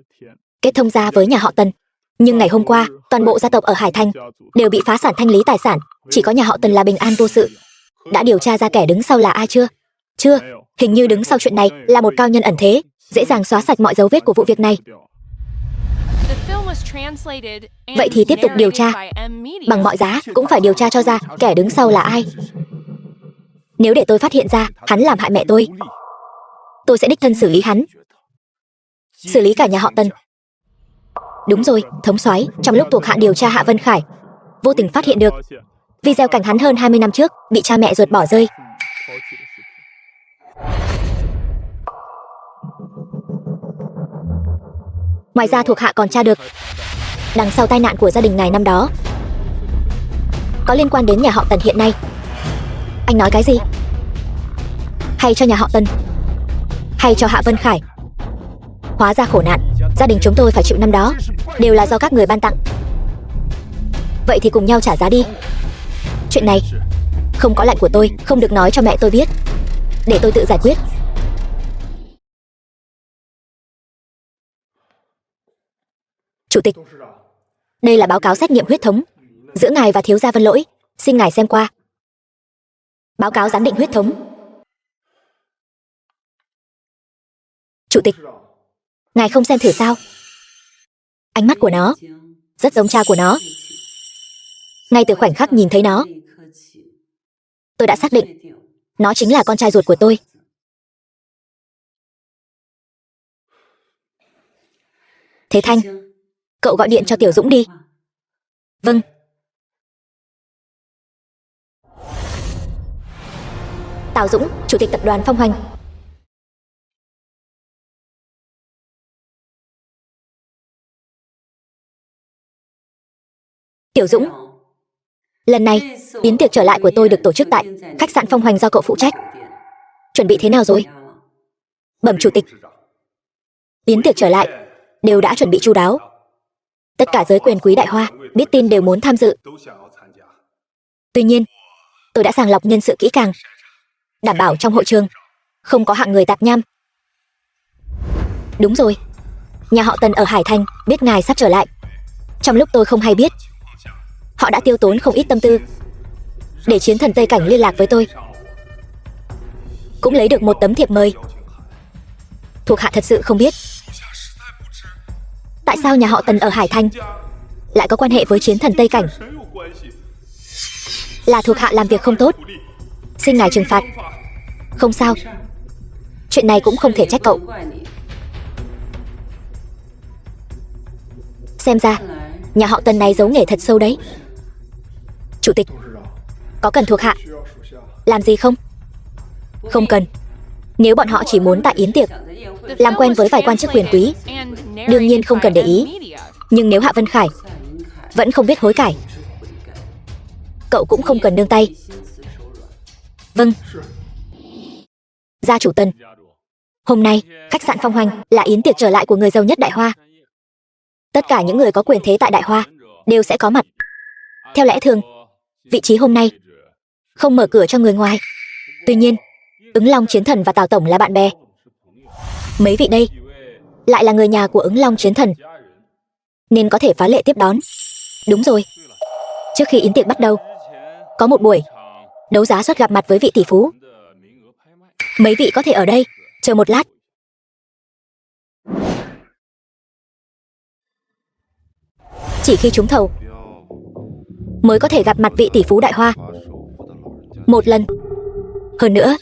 kết thông gia với nhà họ Tần. Nhưng ngày hôm qua, toàn bộ gia tộc ở Hải Thành đều bị phá sản thanh lý tài sản, chỉ có nhà họ Tần là bình an vô sự. Đã điều tra ra kẻ đứng sau là ai chưa? Chưa, hình như đứng sau chuyện này là một cao nhân ẩn thế, dễ dàng xóa sạch mọi dấu vết của vụ việc này. Vậy thì tiếp tục điều tra, bằng mọi giá cũng phải điều tra cho ra kẻ đứng sau là ai. Nếu để tôi phát hiện ra hắn làm hại mẹ tôi sẽ đích thân xử lý hắn, xử lý cả nhà họ Tần. Đúng rồi, thống soái, trong lúc thuộc hạ điều tra Hạ Vân Khải, vô tình phát hiện được video cảnh hắn hơn 20 năm trước bị cha mẹ ruột bỏ rơi. Ngoài ra thuộc hạ còn tra được đằng sau tai nạn của gia đình ngài năm đó có liên quan đến nhà họ Tần hiện nay. Anh nói cái gì? Hay cho nhà họ Tần, hay cho Hạ Vân Khải? Hóa ra khổ nạn gia đình chúng tôi phải chịu năm đó đều là do các người ban tặng. Vậy thì cùng nhau trả giá đi. Chuyện này không có lệnh của tôi, không được nói cho mẹ tôi biết, để tôi tự giải quyết. Chủ tịch, đây là báo cáo xét nghiệm huyết thống giữa ngài và thiếu gia Vân Lỗi, xin ngài xem qua. Báo cáo giám định huyết thống. Chủ tịch, ngài không xem thử sao? Ánh mắt của nó rất giống cha của nó. Ngay từ khoảnh khắc nhìn thấy nó, tôi đã xác định nó chính là con trai ruột của tôi. Thế Thanh, cậu gọi điện cho Tiểu Dũng đi. Vâng. Tào Dũng, chủ tịch tập đoàn Phong Hoành. Tiểu Dũng, lần này, yến tiệc trở lại của tôi được tổ chức tại khách sạn Phong Hoành do cậu phụ trách. Chuẩn bị thế nào rồi? Bẩm chủ tịch, yến tiệc trở lại đều đã chuẩn bị chu đáo. Tất cả giới quyền quý Đại Hoa biết tin đều muốn tham dự. Tuy nhiên, tôi đã sàng lọc nhân sự kỹ càng, đảm bảo trong hội trường không có hạng người tạp nham. Đúng rồi, nhà họ Tần ở Hải Thành biết ngài sắp trở lại. Trong lúc tôi không hay biết, họ đã tiêu tốn không ít tâm tư để chiến thần Tây Cảnh liên lạc với tôi, cũng lấy được một tấm thiệp mời. Thuộc hạ thật sự không biết tại sao nhà họ Tần ở Hải Thành lại có quan hệ với chiến thần Tây Cảnh. Là thuộc hạ làm việc không tốt, xin ngài trừng phạt. Không sao, chuyện này cũng không thể trách cậu. Xem ra nhà họ Tần này giấu nghề thật sâu đấy. Chủ tịch, có cần thuộc hạ làm gì không? Không cần. Nếu bọn họ chỉ muốn tại yến tiệc làm quen với vài quan chức quyền quý, đương nhiên không cần để ý. Nhưng nếu Hạ Vân Khải vẫn không biết hối cải, cậu cũng không cần nương tay. Vâng. Gia chủ Tần, hôm nay khách sạn Phong Hoành là yến tiệc trở lại của người giàu nhất Đại Hoa. Tất cả những người có quyền thế tại Đại Hoa đều sẽ có mặt. Theo lẽ thường, vị trí hôm nay không mở cửa cho người ngoài. Tuy nhiên, Ứng Long Chiến Thần và Tào Tổng là bạn bè. Mấy vị đây lại là người nhà của Ứng Long Chiến Thần, nên có thể phá lệ tiếp đón. Đúng rồi, trước khi yến tiệc bắt đầu, có một buổi đấu giá suất gặp mặt với vị tỷ phú. Mấy vị có thể ở đây chờ một lát. Chỉ khi trúng thầu mới có thể gặp mặt vị tỷ phú Đại Hoa một lần. Hơn nữa,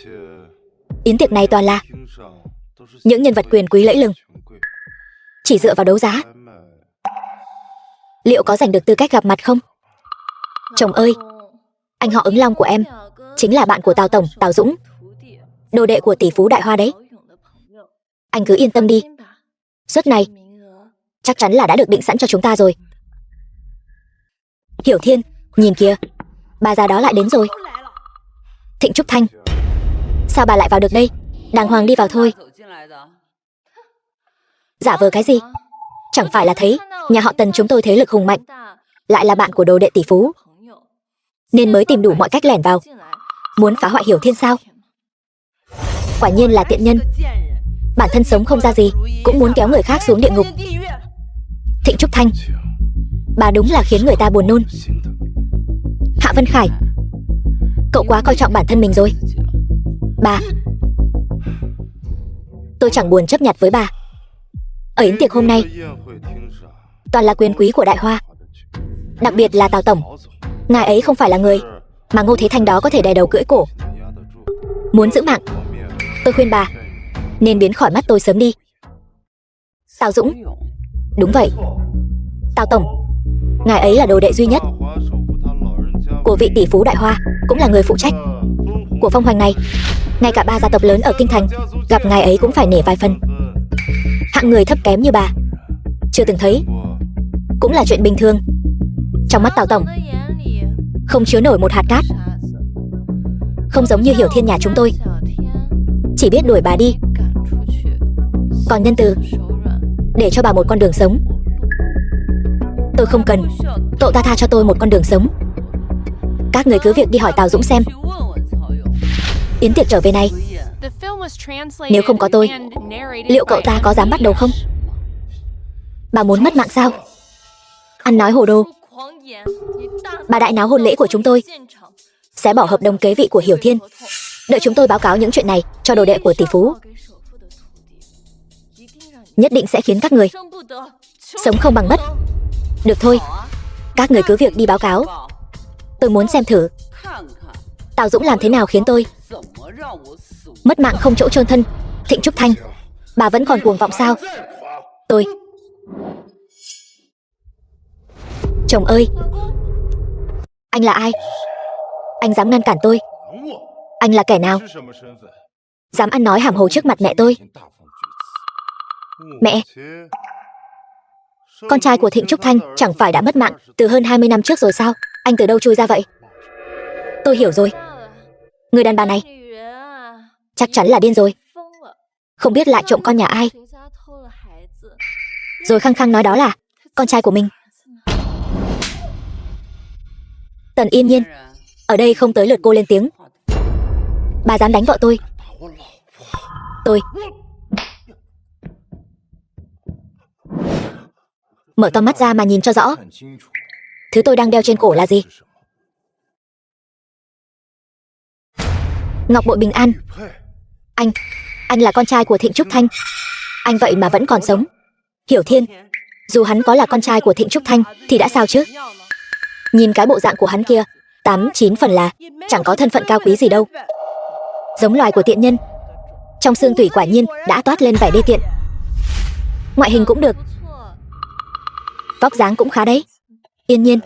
yến tiệc này toàn là những nhân vật quyền quý lẫy lừng. Chỉ dựa vào đấu giá, liệu có giành được tư cách gặp mặt không? Chồng ơi, anh họ Ứng Long của em chính là bạn của Tào Tổng, Tào Dũng, đồ đệ của tỷ phú Đại Hoa đấy. Anh cứ yên tâm đi, suất này chắc chắn là đã được định sẵn cho chúng ta rồi. Hiểu Thiên, nhìn kìa, bà già đó lại đến rồi. Thịnh Trúc Thanh, sao bà lại vào được đây? Đàng hoàng đi vào thôi. Giả vờ cái gì? Chẳng phải là thấy nhà họ Tần chúng tôi thế lực hùng mạnh, lại là bạn của đồ đệ tỷ phú, nên mới tìm đủ mọi cách lẻn vào, muốn phá hoại Hiểu Thiên sao? Quả nhiên là tiện nhân, bản thân sống không ra gì cũng muốn kéo người khác xuống địa ngục. Thịnh Trúc Thanh, bà đúng là khiến người ta buồn nôn. Hạ Vân Khải, cậu quá coi trọng bản thân mình rồi. Bà, tôi chẳng buồn chấp nhặt với bà. Ở yến tiệc hôm nay toàn là quyền quý của Đại Hoa, đặc biệt là Tào Tổng. Ngài ấy không phải là người mà Ngô Thế Thanh đó có thể đè đầu cưỡi cổ. Muốn giữ mạng, tôi khuyên bà nên biến khỏi mắt tôi sớm đi. Tào Dũng, đúng vậy, Tào Tổng, ngài ấy là đồ đệ duy nhất của vị tỷ phú Đại Hoa, cũng là người phụ trách của Phong Hoành này. Ngay cả ba gia tộc lớn ở kinh thành gặp ngài ấy cũng phải nể vài phần. Hạng người thấp kém như bà chưa từng thấy cũng là chuyện bình thường. Trong mắt Tào Tổng không chứa nổi một hạt cát. Không giống như Hiểu Thiên nhà chúng tôi, chỉ biết đuổi bà đi, còn nhân từ để cho bà một con đường sống. Tôi không cần, cậu ta tha cho tôi một con đường sống. Các người cứ việc đi hỏi Tào Dũng xem. Yến tiệc trở về này, nếu không có tôi, liệu cậu ta có dám bắt đầu không? Bà muốn mất mạng sao? Ăn nói hồ đồ. Bà đại náo hôn lễ của chúng tôi, sẽ bỏ hợp đồng kế vị của Hiểu Thiên, đợi chúng tôi báo cáo những chuyện này cho đồ đệ của tỷ phú. Nhất định sẽ khiến các người sống không bằng mất. Được thôi, các người cứ việc đi báo cáo. Tôi muốn xem thử Tào Dũng làm thế nào khiến tôi mất mạng không chỗ chôn thân. Thịnh Trúc Thanh, bà vẫn còn cuồng vọng sao? Tôi... Chồng ơi, anh là ai? Anh dám ngăn cản tôi? Anh là kẻ nào? Dám ăn nói hàm hồ trước mặt mẹ tôi? Mẹ, Con trai của Thịnh Trúc Thanh chẳng phải đã mất mạng từ hơn 20 năm trước rồi sao? Anh từ đâu chui ra vậy? Tôi hiểu rồi. Người đàn bà này chắc chắn là điên rồi. Không biết lại trộm con nhà ai, rồi khăng khăng nói đó là con trai của mình. Tần Yên Nhiên, ở đây không tới lượt cô lên tiếng. Bà dám đánh vợ tôi. Tôi mở to mắt ra mà nhìn cho rõ. Thứ tôi đang đeo trên cổ là gì? Ngọc bội bình an. Anh là con trai của Thịnh Trúc Thanh. Anh vậy mà vẫn còn sống. Hiểu Thiên, dù hắn có là con trai của Thịnh Trúc Thanh thì đã sao chứ? Nhìn cái bộ dạng của hắn kia, 8-9 phần là chẳng có thân phận cao quý gì đâu. Giống loài của tiện nhân. Trong xương tủy quả nhiên đã toát lên vẻ đê tiện. Ngoại hình cũng được, vóc dáng cũng khá đấy. Yên Nhiên,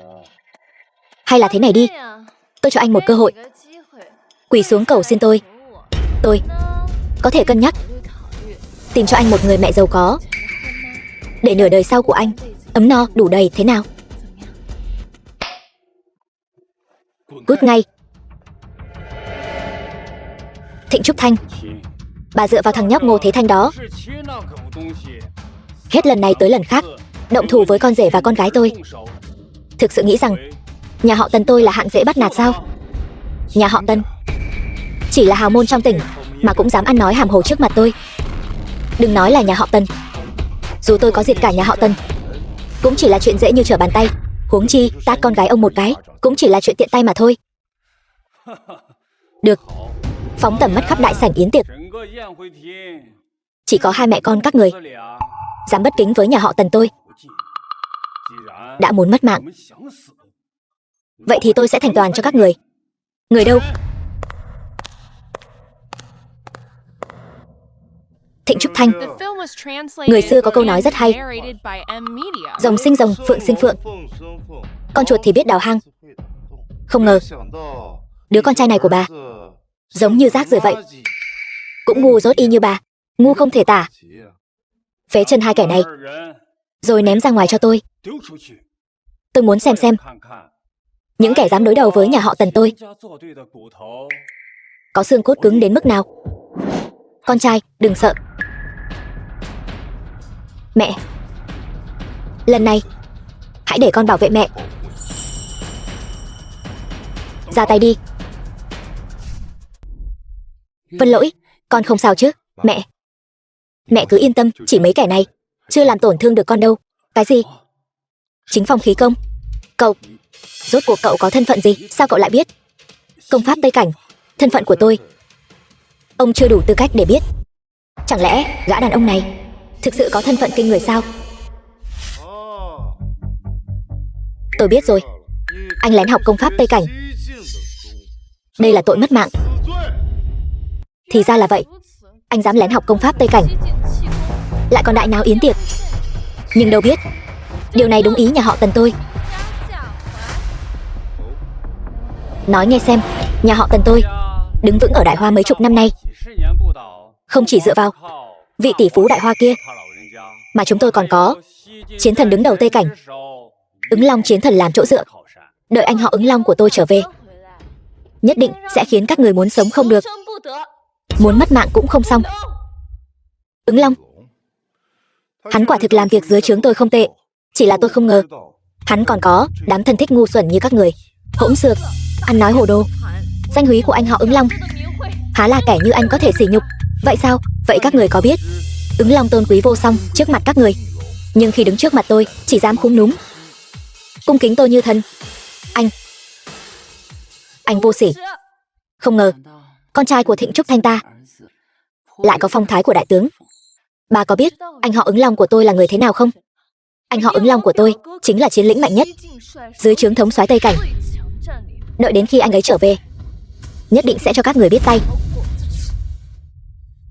hay là thế này đi, tôi cho anh một cơ hội. Quỳ xuống cầu xin tôi có thể cân nhắc tìm cho anh một người mẹ giàu có, để nửa đời sau của anh ấm no đủ đầy thế nào? Cút ngay. Thịnh Trúc Thanh, bà dựa vào thằng nhóc Ngô Thế Thanh đó, hết lần này tới lần khác động thủ với con rể và con gái tôi. Thực sự nghĩ rằng nhà họ Tần tôi là hạng dễ bắt nạt sao? Nhà họ Tần chỉ là hào môn trong tỉnh mà cũng dám ăn nói hàm hồ trước mặt tôi. Đừng nói là nhà họ Tần, dù tôi có diệt cả nhà họ Tần cũng chỉ là chuyện dễ như trở bàn tay. Huống chi tát con gái ông một cái cũng chỉ là chuyện tiện tay mà thôi. Được, phóng tầm mắt khắp đại sảnh yến tiệc. Chỉ có hai mẹ con các người dám bất kính với nhà họ Tần tôi. Đã muốn mất mạng, vậy thì tôi sẽ thành toàn cho các người. Người đâu? Thịnh Trúc Thanh, người xưa có câu nói rất hay: rồng sinh rồng, phượng sinh phượng. Con chuột thì biết đào hang. Không ngờ đứa con trai này của bà giống như rác rưởi vậy, cũng ngu dốt y như bà, ngu không thể tả. Phế chân hai kẻ này rồi ném ra ngoài cho tôi. Tôi muốn xem những kẻ dám đối đầu với nhà họ Tần tôi có xương cốt cứng đến mức nào. Con trai, đừng sợ. Mẹ, lần này hãy để con bảo vệ mẹ. Ra tay đi. Vân Lỗi, con không sao chứ? Mẹ cứ yên tâm, chỉ mấy kẻ này chưa làm tổn thương được con đâu. Cái gì? Chính phong khí công? Cậu, rốt cuộc cậu có thân phận gì? Sao cậu lại biết? Công pháp Tây Cảnh, thân phận của tôi ông chưa đủ tư cách để biết. Chẳng lẽ gã đàn ông này thực sự có thân phận kinh người sao? Tôi biết rồi, anh lén học công pháp Tây Cảnh. Đây là tội mất mạng. Thì ra là vậy, anh dám lén học công pháp Tây Cảnh, lại còn đại náo yến tiệc. Nhưng đâu biết điều này đúng ý nhà họ Tần tôi. Nói nghe xem, nhà họ Tần tôi đứng vững ở Đại Hoa mấy chục năm nay, không chỉ dựa vào vị tỷ phú Đại Hoa kia, mà chúng tôi còn có chiến thần đứng đầu Tây Cảnh, Ứng Long chiến thần làm chỗ dựa. Đợi anh họ Ứng Long của tôi trở về, nhất định sẽ khiến các người muốn sống không được, muốn mất mạng cũng không xong. Ứng Long, hắn quả thực làm việc dưới trướng tôi không tệ, chỉ là tôi không ngờ hắn còn có đám thân thích ngu xuẩn như các người. Hỗn xược, ăn nói hồ đồ. Danh húy của anh họ Ứng Long há là kẻ như anh có thể sỉ nhục. Vậy sao? Vậy các người có biết Ứng Long tôn quý vô song trước mặt các người, nhưng khi đứng trước mặt tôi chỉ dám khúm núm, cung kính tôi như thân. Anh vô sỉ. Không ngờ con trai của Thịnh Trúc Thanh ta lại có phong thái của đại tướng. Bà có biết anh họ Ứng Long của tôi là người thế nào không? Anh họ Ứng Long của tôi chính là chiến lĩnh mạnh nhất dưới trướng thống soái Tây Cảnh. Đợi đến khi anh ấy trở về, nhất định sẽ cho các người biết tay.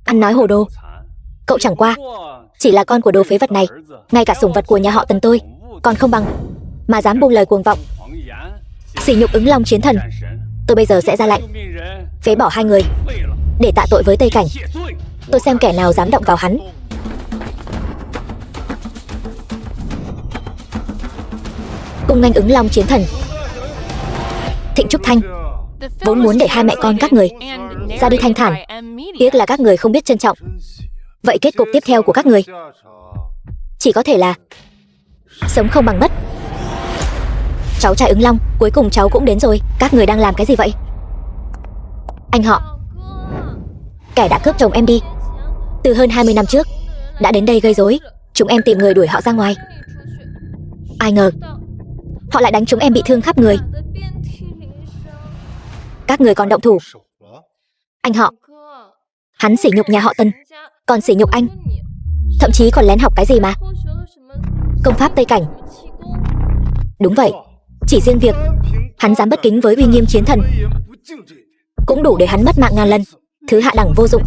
Ăn nói hồ đồ. Cậu chẳng qua chỉ là con của đồ phế vật này, ngay cả sủng vật của nhà họ Tần tôi còn không bằng, mà dám buông lời cuồng vọng, sỉ nhục Ứng Long chiến thần. Tôi bây giờ sẽ ra lệnh phế bỏ hai người để tạ tội với Tây Cảnh. Tôi xem kẻ nào dám động vào hắn. cung nghênh Ứng Long chiến thần. Thịnh Trúc Thanh vốn muốn để hai mẹ con các người ra đi thanh thản, tiếc là các người không biết trân trọng. Vậy kết cục tiếp theo của các người chỉ có thể là sống không bằng mất. Cháu trai Ứng Long, cuối cùng cháu cũng đến rồi. Các người đang làm cái gì vậy? Anh họ, kẻ đã cướp chồng em đi từ hơn 20 năm trước đã đến đây gây rối. Chúng em tìm người đuổi họ ra ngoài. Ai ngờ họ lại đánh chúng em bị thương khắp người. Các người còn động thủ. Anh họ, hắn sỉ nhục nhà họ Tần, còn sỉ nhục anh, thậm chí còn lén học cái gì mà công pháp Tây Cảnh. Đúng vậy, chỉ riêng việc hắn dám bất kính với uy nghiêm chiến thần cũng đủ để hắn mất mạng ngàn lần. Thứ hạ đẳng vô dụng.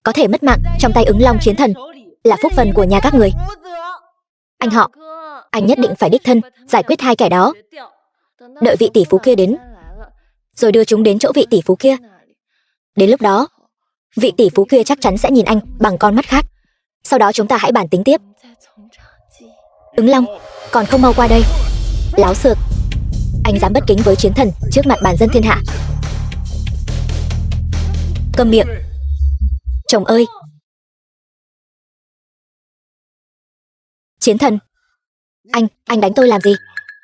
Có thể mất mạng trong tay Ứng Long chiến thần là phúc phần của nhà các người. Anh họ, anh nhất định phải đích thân giải quyết hai kẻ đó. Đợi vị tỷ phú kia đến, rồi đưa chúng đến chỗ vị tỷ phú kia. Đến lúc đó, vị tỷ phú kia chắc chắn sẽ nhìn anh bằng con mắt khác. Sau đó chúng ta hãy bàn tính tiếp. Ứng Long, còn không mau qua đây. Láo xược, anh dám bất kính với chiến thần trước mặt bàn dân thiên hạ. Câm miệng. Chồng ơi. Chiến thần, anh đánh tôi làm gì?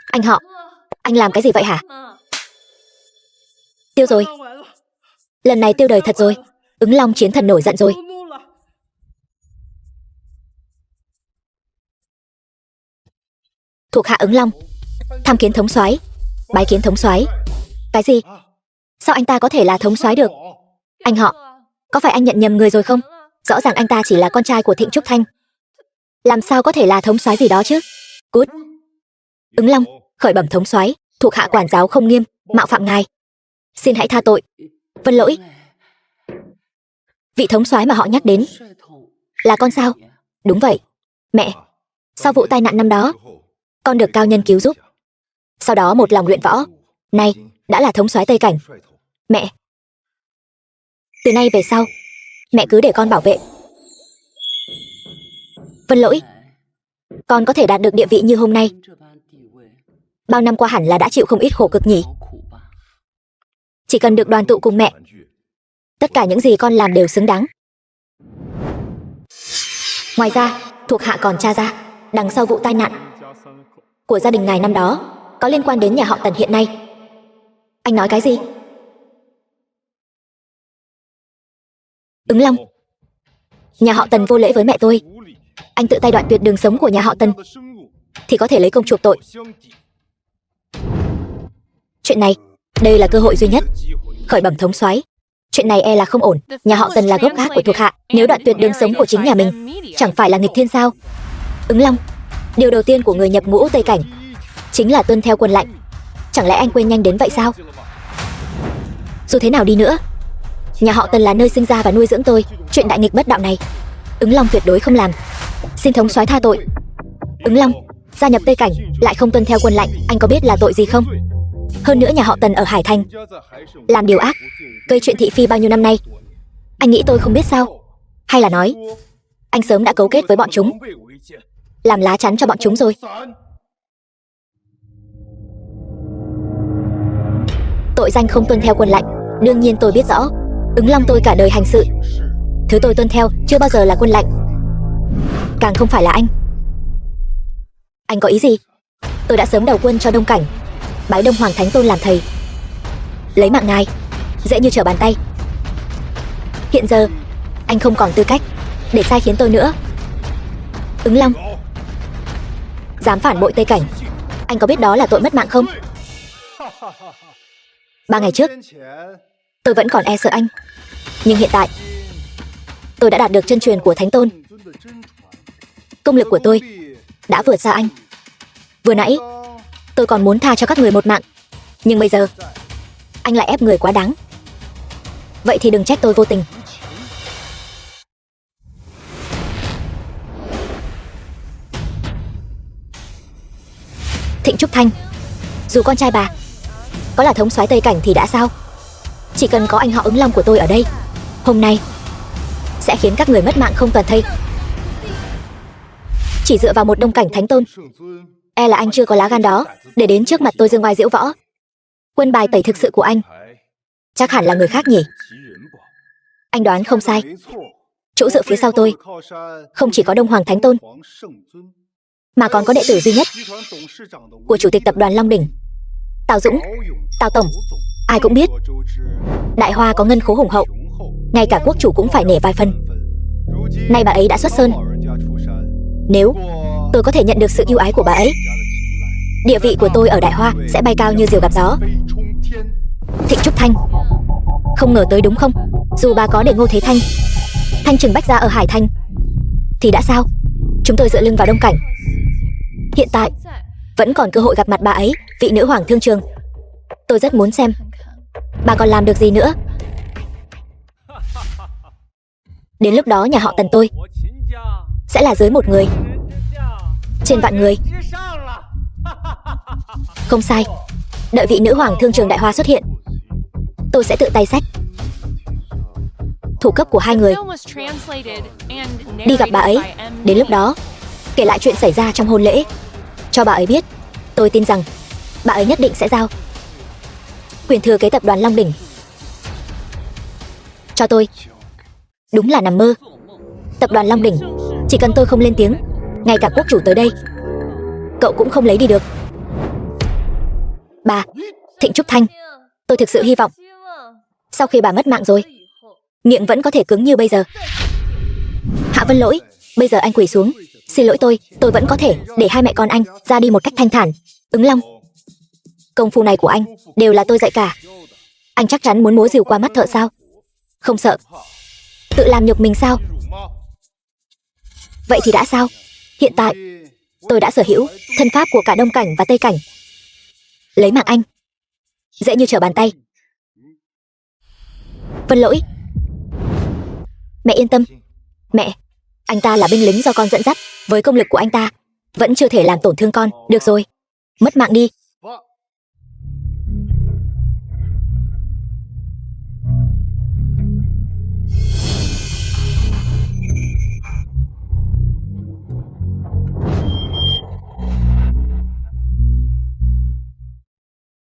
Anh họ, anh làm cái gì vậy hả? Tiêu rồi. Lần này tiêu đời thật rồi. Ứng Long chiến thần nổi giận rồi. Thuộc hạ Ứng Long tham kiến thống soái. Bái kiến thống soái. Cái gì? Sao anh ta có thể là thống soái được? Anh họ, có phải anh nhận nhầm người rồi không? Rõ ràng anh ta chỉ là con trai của Thịnh Trúc Thanh, làm sao có thể là thống soái gì đó chứ? Cút. Ứng Long khởi bẩm thống soái, thuộc hạ quản giáo không nghiêm, mạo phạm ngài, xin hãy tha tội. Vân lỗi. Vị thống soái mà họ nhắc đến là con sao? Đúng vậy. Mẹ, sau vụ tai nạn năm đó, con được cao nhân cứu giúp, sau đó một lòng luyện võ, nay đã là thống soái Tây Cảnh. Mẹ, từ nay về sau, mẹ cứ để con bảo vệ. Vân lỗi. Con có thể đạt được địa vị như hôm nay, bao năm qua hẳn là đã chịu không ít khổ cực nhỉ? Chỉ cần được đoàn tụ cùng mẹ, tất cả những gì con làm đều xứng đáng. Ngoài ra, thuộc hạ còn tra ra, đằng sau vụ tai nạn của gia đình ngài năm đó có liên quan đến nhà họ Tần hiện nay. Anh nói cái gì? Ứng Long, nhà họ Tần vô lễ với mẹ tôi, anh tự tay đoạn tuyệt đường sống của nhà họ Tần thì có thể lấy công chuộc tội. Chuyện này, đây là cơ hội duy nhất. Khởi bẩm thống soái, chuyện này e là không ổn. Nhà họ Tần là gốc gác của thuộc hạ, nếu đoạn tuyệt đường sống của chính nhà mình, chẳng phải là nghịch thiên sao? Ứng Long, điều đầu tiên của người nhập ngũ Tây Cảnh chính là tuân theo quân lệnh. Chẳng lẽ anh quên nhanh đến vậy sao? Dù thế nào đi nữa, nhà họ Tần là nơi sinh ra và nuôi dưỡng tôi. Chuyện đại nghịch bất đạo này, Ứng Long tuyệt đối không làm. Xin thống soái tha tội. Ứng Long, gia nhập Tây Cảnh lại không tuân theo quân lệnh, anh có biết là tội gì không? Hơn nữa nhà họ Tần ở Hải Thành làm điều ác, gây chuyện thị phi bao nhiêu năm nay, anh nghĩ tôi không biết sao? Hay là nói anh sớm đã cấu kết với bọn chúng, làm lá chắn cho bọn chúng rồi? Tội danh không tuân theo quân lệnh, đương nhiên tôi biết rõ. Ứng Long tôi cả đời hành sự, thứ tôi tuân theo chưa bao giờ là quân lệnh, càng không phải là anh. Anh có ý gì? Tôi đã sớm đầu quân cho Đông Cảnh, bái Đông Hoàng Thánh Tôn làm thầy, lấy mạng ngài dễ như trở bàn tay. Hiện giờ anh không còn tư cách để sai khiến tôi nữa. Ứng Long, dám phản bội Tây Cảnh, anh có biết đó là tội mất mạng không? 3 ngày trước tôi vẫn còn e sợ anh, nhưng hiện tại tôi đã đạt được chân truyền của Thánh Tôn. Công lực của tôi đã vượt xa anh. Vừa nãy tôi còn muốn tha cho các người một mạng, nhưng bây giờ anh lại ép người quá đáng. Vậy thì đừng trách tôi vô tình. Thịnh Trúc Thanh, dù con trai bà có là thống soái Tây Cảnh thì đã sao? Chỉ cần có anh họ Ứng Long của tôi ở đây, hôm nay sẽ khiến các người mất mạng không toàn thây. Chỉ dựa vào một Đông Cảnh Thánh Tôn E là anh chưa có lá gan đó để đến trước mặt tôi giương oai diễu võ. Quân bài tẩy thực sự của anh chắc hẳn là người khác nhỉ? Anh đoán không sai. Chỗ dựa phía sau tôi không chỉ có Đông Hoàng Thánh Tôn, mà còn có đệ tử duy nhất của chủ tịch tập đoàn Long Đỉnh, Tào Dũng, Tào Tổng. Ai cũng biết Đại Hoa có ngân khố hùng hậu, ngay cả quốc chủ cũng phải nể vài phần. Nay bà ấy đã xuất sơn. Nếu tôi có thể nhận được sự ưu ái của bà ấy, địa vị của tôi ở Đại Hoa sẽ bay cao như diều gặp gió. Thịnh Trúc Thanh, không ngờ tới đúng không? Dù bà có để Ngô Thế Thanh, Thanh Trừng Bách ra ở Hải Thanh thì đã sao? Chúng tôi dựa lưng vào Đông Cảnh. Hiện tại vẫn còn cơ hội gặp mặt bà ấy, vị nữ hoàng thương trường. Tôi rất muốn xem bà còn làm được gì nữa. Đến lúc đó nhà họ Tần tôi sẽ là dưới một người trên vạn người. Không sai. Đợi vị nữ hoàng thương trường Đại Hoa xuất hiện, tôi sẽ tự tay xách thủ cấp của hai người đi gặp bà ấy. Đến lúc đó kể lại chuyện xảy ra trong hôn lễ cho bà ấy biết. Tôi tin rằng bà ấy nhất định sẽ giao quyền thừa kế tập đoàn Long Đỉnh cho tôi. Đúng là nằm mơ. Tập đoàn Long Đỉnh, chỉ cần tôi không lên tiếng, ngay cả quốc chủ tới đây cậu cũng không lấy đi được. Bà Thịnh Trúc Thanh, tôi thực sự hy vọng sau khi bà mất mạng rồi, miệng vẫn có thể cứng như bây giờ. Hạ Vân Lỗi, bây giờ anh quỳ xuống, xin lỗi tôi vẫn có thể để hai mẹ con anh ra đi một cách thanh thản. Ứng Long, công phu này của anh đều là tôi dạy cả. Anh chắc chắn muốn múa rìu qua mắt thợ sao? Không sợ tự làm nhục mình sao? Vậy thì đã sao? Hiện tại tôi đã sở hữu thân pháp của cả Đông Cảnh và Tây Cảnh. Lấy mạng anh dễ như trở bàn tay. Vân Lỗi, mẹ yên tâm. Mẹ, anh ta là binh lính do con dẫn dắt, với công lực của anh ta vẫn chưa thể làm tổn thương con. Được rồi, mất mạng đi.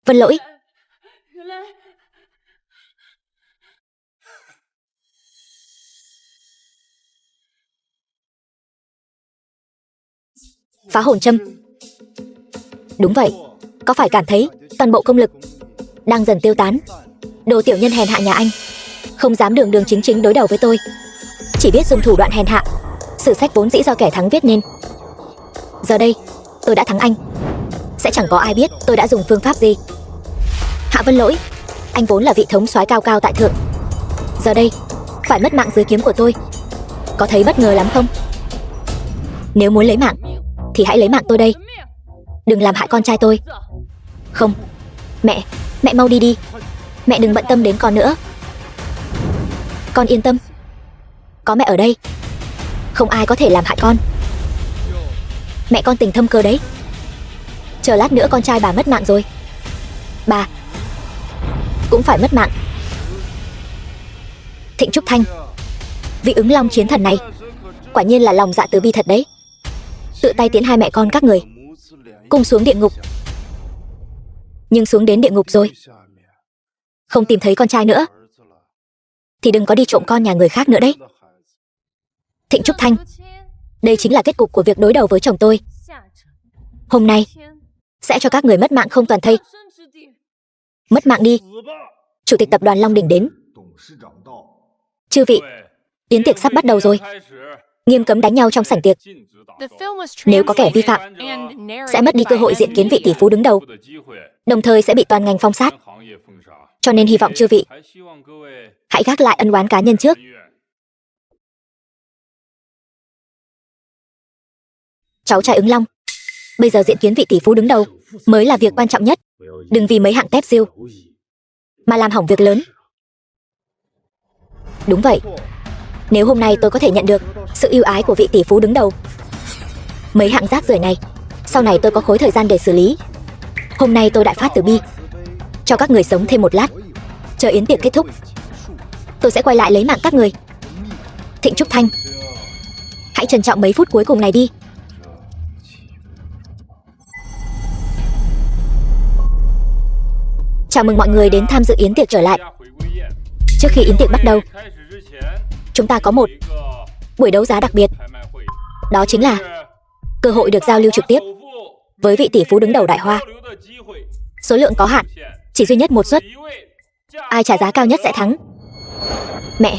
Vân Lỗi, phá hồn châm. Đúng vậy, có phải cảm thấy toàn bộ công lực đang dần tiêu tán? Đồ tiểu nhân hèn hạ nhà anh không dám đường đường chính chính đối đầu với tôi, chỉ biết dùng thủ đoạn hèn hạ. Sử sách vốn dĩ do kẻ thắng viết nên. Giờ đây tôi đã thắng anh, sẽ chẳng có ai biết tôi đã dùng phương pháp gì. Hạ Vân Lỗi, anh vốn là vị thống soái cao cao tại thượng, giờ đây phải mất mạng dưới kiếm của tôi, có thấy bất ngờ lắm không? Nếu muốn lấy mạng thì hãy lấy mạng tôi đây, đừng làm hại con trai tôi. Không, mẹ mau đi đi. Mẹ đừng bận tâm đến con nữa. Con yên tâm, có mẹ ở đây, không ai có thể làm hại con. Mẹ con tình thâm cơ đấy. Chờ lát nữa con trai bà mất mạng rồi, bà cũng phải mất mạng. Thịnh Trúc Thanh, vị Ứng Long chiến thần này quả nhiên là lòng dạ từ bi thật đấy. Tự tay tiễn hai mẹ con các người cùng xuống địa ngục. Nhưng xuống đến địa ngục rồi, không tìm thấy con trai nữa thì đừng có đi trộm con nhà người khác nữa đấy. Thịnh Trúc Thanh, đây chính là kết cục của việc đối đầu với chồng tôi. Hôm nay sẽ cho các người mất mạng không toàn thây. Mất mạng đi. Chủ tịch tập đoàn Long Đỉnh đến. Chư vị, yến tiệc sắp bắt đầu rồi, nghiêm cấm đánh nhau trong sảnh tiệc. Nếu có kẻ vi phạm sẽ mất đi cơ hội diện kiến vị tỷ phú đứng đầu, đồng thời sẽ bị toàn ngành phong sát. Cho nên hy vọng chư vị hãy gác lại ân oán cá nhân trước. Cháu trai Ứng Long, bây giờ diện kiến vị tỷ phú đứng đầu mới là việc quan trọng nhất. Đừng vì mấy hạng tép diêu mà làm hỏng việc lớn. Đúng vậy, nếu hôm nay tôi có thể nhận được sự ưu ái của vị tỷ phú đứng đầu, mấy hạng rác rưởi này sau này tôi có khối thời gian để xử lý. Hôm nay tôi đại phát từ bi, cho các người sống thêm một lát. Chờ yến tiệc kết thúc, tôi sẽ quay lại lấy mạng các người. Thịnh Trúc Thanh, hãy trân trọng mấy phút cuối cùng này đi. Chào mừng mọi người đến tham dự yến tiệc trở lại. Trước khi yến tiệc bắt đầu, chúng ta có một buổi đấu giá đặc biệt. Đó chính là cơ hội được giao lưu trực tiếp với vị tỷ phú đứng đầu Đại Hoa. Số lượng có hạn, chỉ duy nhất một suất. Ai trả giá cao nhất sẽ thắng. Mẹ,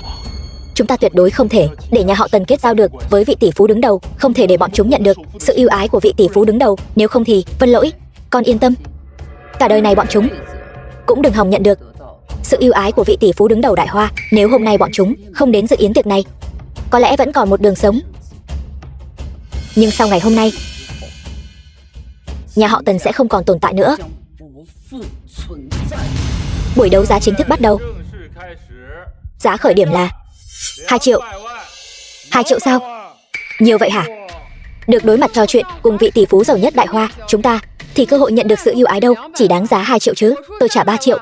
chúng ta tuyệt đối không thể để nhà họ Tần kết giao được với vị tỷ phú đứng đầu, không thể để bọn chúng nhận được sự ưu ái của vị tỷ phú đứng đầu, nếu không thì Vân Lỗi, con yên tâm, cả đời này bọn chúng cũng đừng hòng nhận được sự ưu ái của vị tỷ phú đứng đầu Đại Hoa. Nếu hôm nay bọn chúng không đến dự yến tiệc này, có lẽ vẫn còn một đường sống. Nhưng sau ngày hôm nay, nhà họ Tần sẽ không còn tồn tại nữa. Buổi đấu giá chính thức bắt đầu. Giá khởi điểm là 2 triệu. 2 triệu sao? Nhiều vậy hả? Được đối mặt trò chuyện cùng vị tỷ phú giàu nhất Đại Hoa, chúng ta thì cơ hội nhận được sự ưu ái đâu chỉ đáng giá 2 triệu chứ. Tôi trả 3 triệu,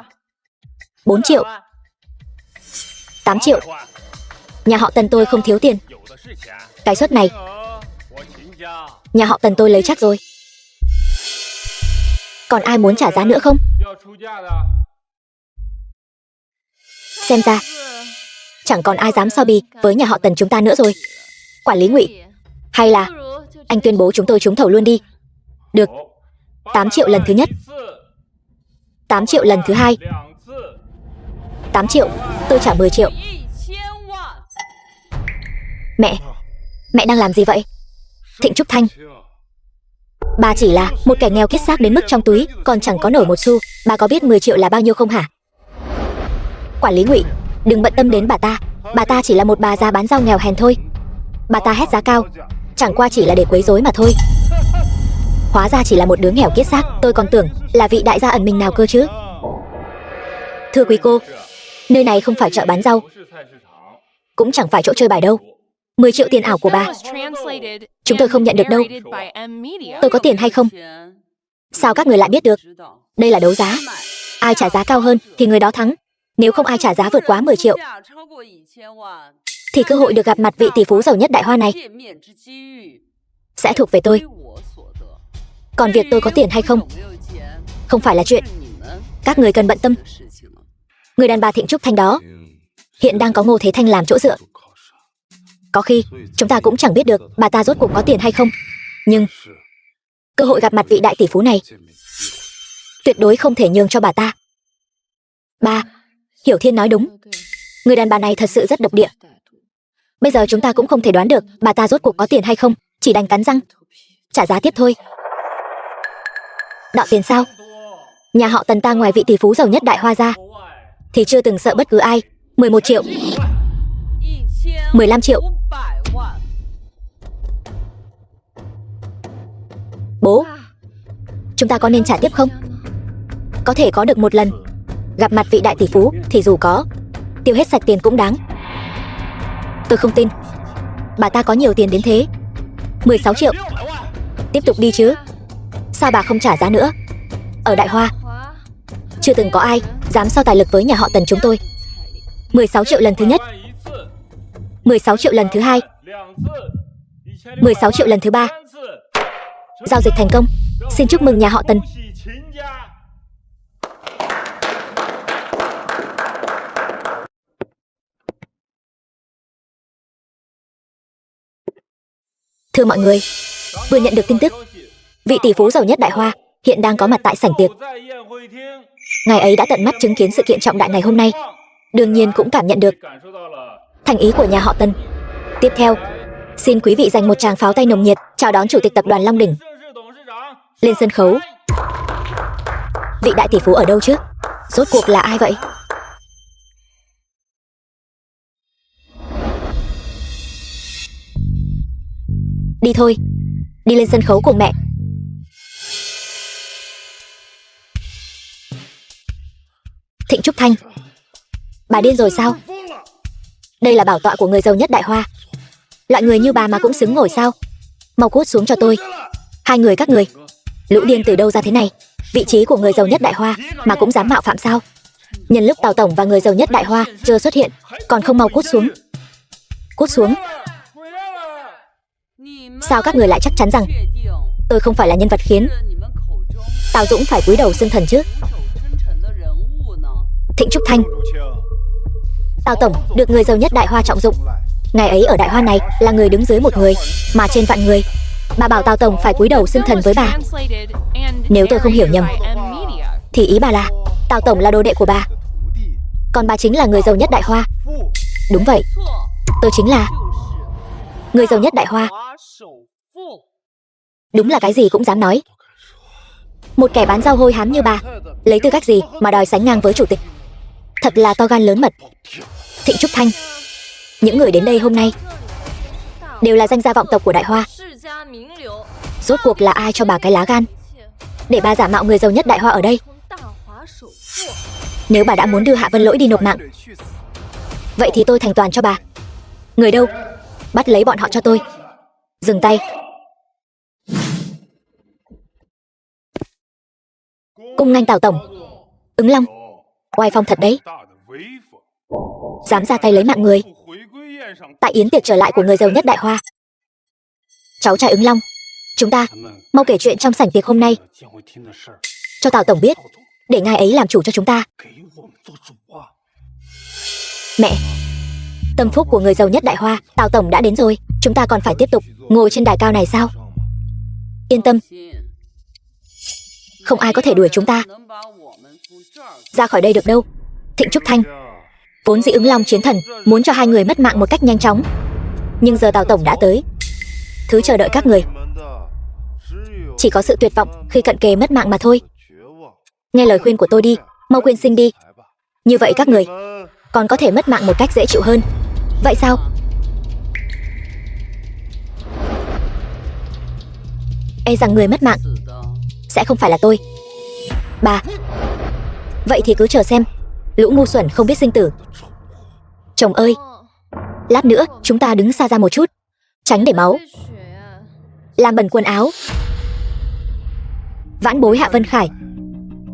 4 triệu, 8 triệu. Nhà họ Tần tôi không thiếu tiền. Cái suất này nhà họ Tần tôi lấy chắc rồi. Còn ai muốn trả giá nữa không? Xem ra chẳng còn ai dám so bì với nhà họ Tần chúng ta nữa rồi. Quản lý Ngụy, hay là anh tuyên bố chúng tôi trúng thầu luôn đi. Được. 8 triệu lần thứ nhất, 8 triệu lần thứ hai, 8 triệu. Tôi trả 10 triệu. Mẹ đang làm gì vậy? Thịnh Trúc Thanh, bà chỉ là một kẻ nghèo kiết xác đến mức trong túi còn chẳng có nổi một xu. Bà có biết 10 triệu là bao nhiêu không hả? Quản lý Ngụy, đừng bận tâm đến bà ta chỉ là một bà già bán rau nghèo hèn thôi. Bà ta hét giá cao chẳng qua chỉ là để quấy rối mà thôi. Hóa ra chỉ là một đứa nghèo kiết xác, tôi còn tưởng là vị đại gia ẩn mình nào cơ chứ. Thưa quý cô, nơi này không phải chợ bán rau, cũng chẳng phải chỗ chơi bài đâu. 10 triệu tiền ảo của bà chúng tôi không nhận được đâu. Tôi có tiền hay không? Sao các người lại biết được? Đây là đấu giá, ai trả giá cao hơn thì người đó thắng. Nếu không ai trả giá vượt quá 10 triệu thì cơ hội được gặp mặt vị tỷ phú giàu nhất Đại Hoa này sẽ thuộc về tôi. Còn việc tôi có tiền hay không phải là chuyện các người cần bận tâm. Người đàn bà Thịnh Trúc Thanh đó hiện đang có Ngô Thế Thanh làm chỗ dựa. Có khi chúng ta cũng chẳng biết được bà ta rốt cuộc có tiền hay không. Nhưng cơ hội gặp mặt vị đại tỷ phú này tuyệt đối không thể nhường cho bà ta. Ba, Hiểu Thiên nói đúng. Người đàn bà này thật sự rất độc địa. Bây giờ chúng ta cũng không thể đoán được bà ta rốt cuộc có tiền hay không, chỉ đành cắn răng trả giá tiếp thôi. Đạo tiền sao? Nhà họ Tần ta ngoài vị tỷ phú giàu nhất Đại Hoa ra thì chưa từng sợ bất cứ ai. 11 triệu, 15 triệu. Bố, chúng ta có nên trả tiếp không? Có thể có được một lần gặp mặt vị đại tỷ phú thì dù có tiêu hết sạch tiền cũng đáng. Tôi không tin bà ta có nhiều tiền đến thế. 16 triệu. Tiếp tục đi chứ. Sao bà không trả giá nữa? Ở Đại Hoa chưa từng có ai dám so tài lực với nhà họ Tần chúng tôi. 16 triệu lần thứ nhất, 16 triệu lần thứ hai, 16 triệu lần thứ ba. Giao dịch thành công. Xin chúc mừng nhà họ Tần. Thưa mọi người, vừa nhận được tin tức vị tỷ phú giàu nhất Đại Hoa hiện đang có mặt tại sảnh tiệc. Ngài ấy đã tận mắt chứng kiến sự kiện trọng đại ngày hôm nay, đương nhiên cũng cảm nhận được thành ý của nhà họ Tần. Tiếp theo, xin quý vị dành một tràng pháo tay nồng nhiệt chào đón chủ tịch tập đoàn Long Đỉnh lên sân khấu. Vị đại tỷ phú ở đâu chứ? Rốt cuộc là ai vậy? Đi thôi, đi lên sân khấu cùng mẹ. Thịnh Trúc Thanh, bà điên rồi sao? Đây là bảo tọa của người giàu nhất Đại Hoa. Loại người như bà mà cũng xứng ngồi sao? Mau cút xuống cho tôi. Hai người các người, lũ điên từ đâu ra thế này? Vị trí của người giàu nhất Đại Hoa mà cũng dám mạo phạm sao? Nhân lúc Tào Tổng và người giàu nhất Đại Hoa chưa xuất hiện, còn không mau cút xuống. Cút xuống. Sao các người lại chắc chắn rằng tôi không phải là nhân vật khiến Tào Dũng phải cúi đầu xưng thần chứ? Thịnh Trúc Thanh. Tào tổng được người giàu nhất Đại Hoa trọng dụng. Ngày ấy ở Đại Hoa này là người đứng dưới một người, mà trên vạn người. Bà bảo Tào tổng phải cúi đầu xưng thần với bà. Nếu tôi không hiểu nhầm thì ý bà là Tào tổng là đồ đệ của bà, còn bà chính là người giàu nhất Đại Hoa. Đúng vậy, tôi chính là người giàu nhất Đại Hoa. Đúng là cái gì cũng dám nói. Một kẻ bán rau hôi hám như bà, lấy tư cách gì mà đòi sánh ngang với chủ tịch? Thật là to gan lớn mật. Thịnh Trúc Thanh, những người đến đây hôm nay đều là danh gia vọng tộc của Đại Hoa. Rốt cuộc là ai cho bà cái lá gan để bà giả mạo người giàu nhất Đại Hoa ở đây? Nếu bà đã muốn đưa Hạ Vân Lỗi đi nộp mạng, vậy thì tôi thành toàn cho bà. Người đâu? Bắt lấy bọn họ cho tôi. Dừng tay. Cung nghênh Tào tổng. Ứng Long, oai phong thật đấy, dám ra tay lấy mạng người tại yến tiệc trở lại của người giàu nhất Đại Hoa. Cháu trai Ứng Long, chúng ta mau kể chuyện trong sảnh tiệc hôm nay cho Tào tổng biết, để ngài ấy làm chủ cho chúng ta. Mẹ, tâm phúc của người giàu nhất Đại Hoa, Tào tổng đã đến rồi. Chúng ta còn phải tiếp tục ngồi trên đài cao này sao? Yên tâm, không ai có thể đuổi chúng ta ra khỏi đây được đâu. Thịnh Trúc Thanh, vốn dĩ Ứng Long chiến thần muốn cho hai người mất mạng một cách nhanh chóng, nhưng giờ Tào tổng đã tới, thứ chờ đợi các người chỉ có sự tuyệt vọng khi cận kề mất mạng mà thôi. Nghe lời khuyên của tôi đi, mau quyên sinh đi. Như vậy các người còn có thể mất mạng một cách dễ chịu hơn. Vậy sao? E rằng người mất mạng sẽ không phải là tôi. Bà, vậy thì cứ chờ xem. Lũ ngu xuẩn không biết sinh tử. Chồng ơi, lát nữa chúng ta đứng xa ra một chút, tránh để máu làm bẩn quần áo. Vãn bối Hạ Vân Khải.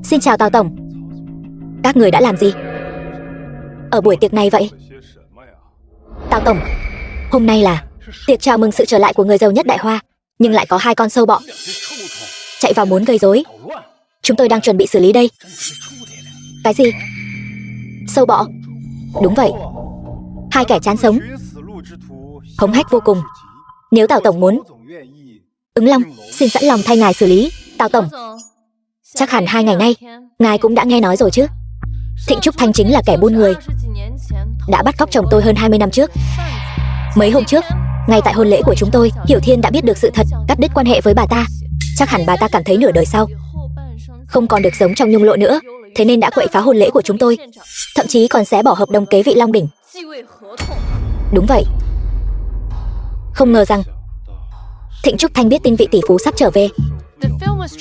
Xin chào Tào tổng. Các người đã làm gì ở buổi tiệc này vậy? Tào tổng, hôm nay là tiệc chào mừng sự trở lại của người giàu nhất Đại Hoa, nhưng lại có hai con sâu bọ chạy vào muốn gây rối. Chúng tôi đang chuẩn bị xử lý đây. Cái gì? Sâu bọ? Đúng vậy, hai kẻ chán sống, hống hách vô cùng. Nếu Tào tổng muốn, Ứng Long xin sẵn lòng thay ngài xử lý. Tào tổng, chắc hẳn 2 ngày nay ngài cũng đã nghe nói rồi chứ. Thịnh Trúc Thanh chính là kẻ buôn người đã bắt cóc chồng tôi hơn 20 năm trước. Mấy hôm trước, ngay tại hôn lễ của chúng tôi, Hiểu Thiên đã biết được sự thật, cắt đứt quan hệ với bà ta. Chắc hẳn bà ta cảm thấy nửa đời sau không còn được sống trong nhung lụa nữa, thế nên đã quậy phá hôn lễ của chúng tôi, thậm chí còn xé bỏ hợp đồng kế vị Long Đỉnh. Đúng vậy. Không ngờ rằng Thịnh Trúc Thanh biết tin vị tỷ phú sắp trở về,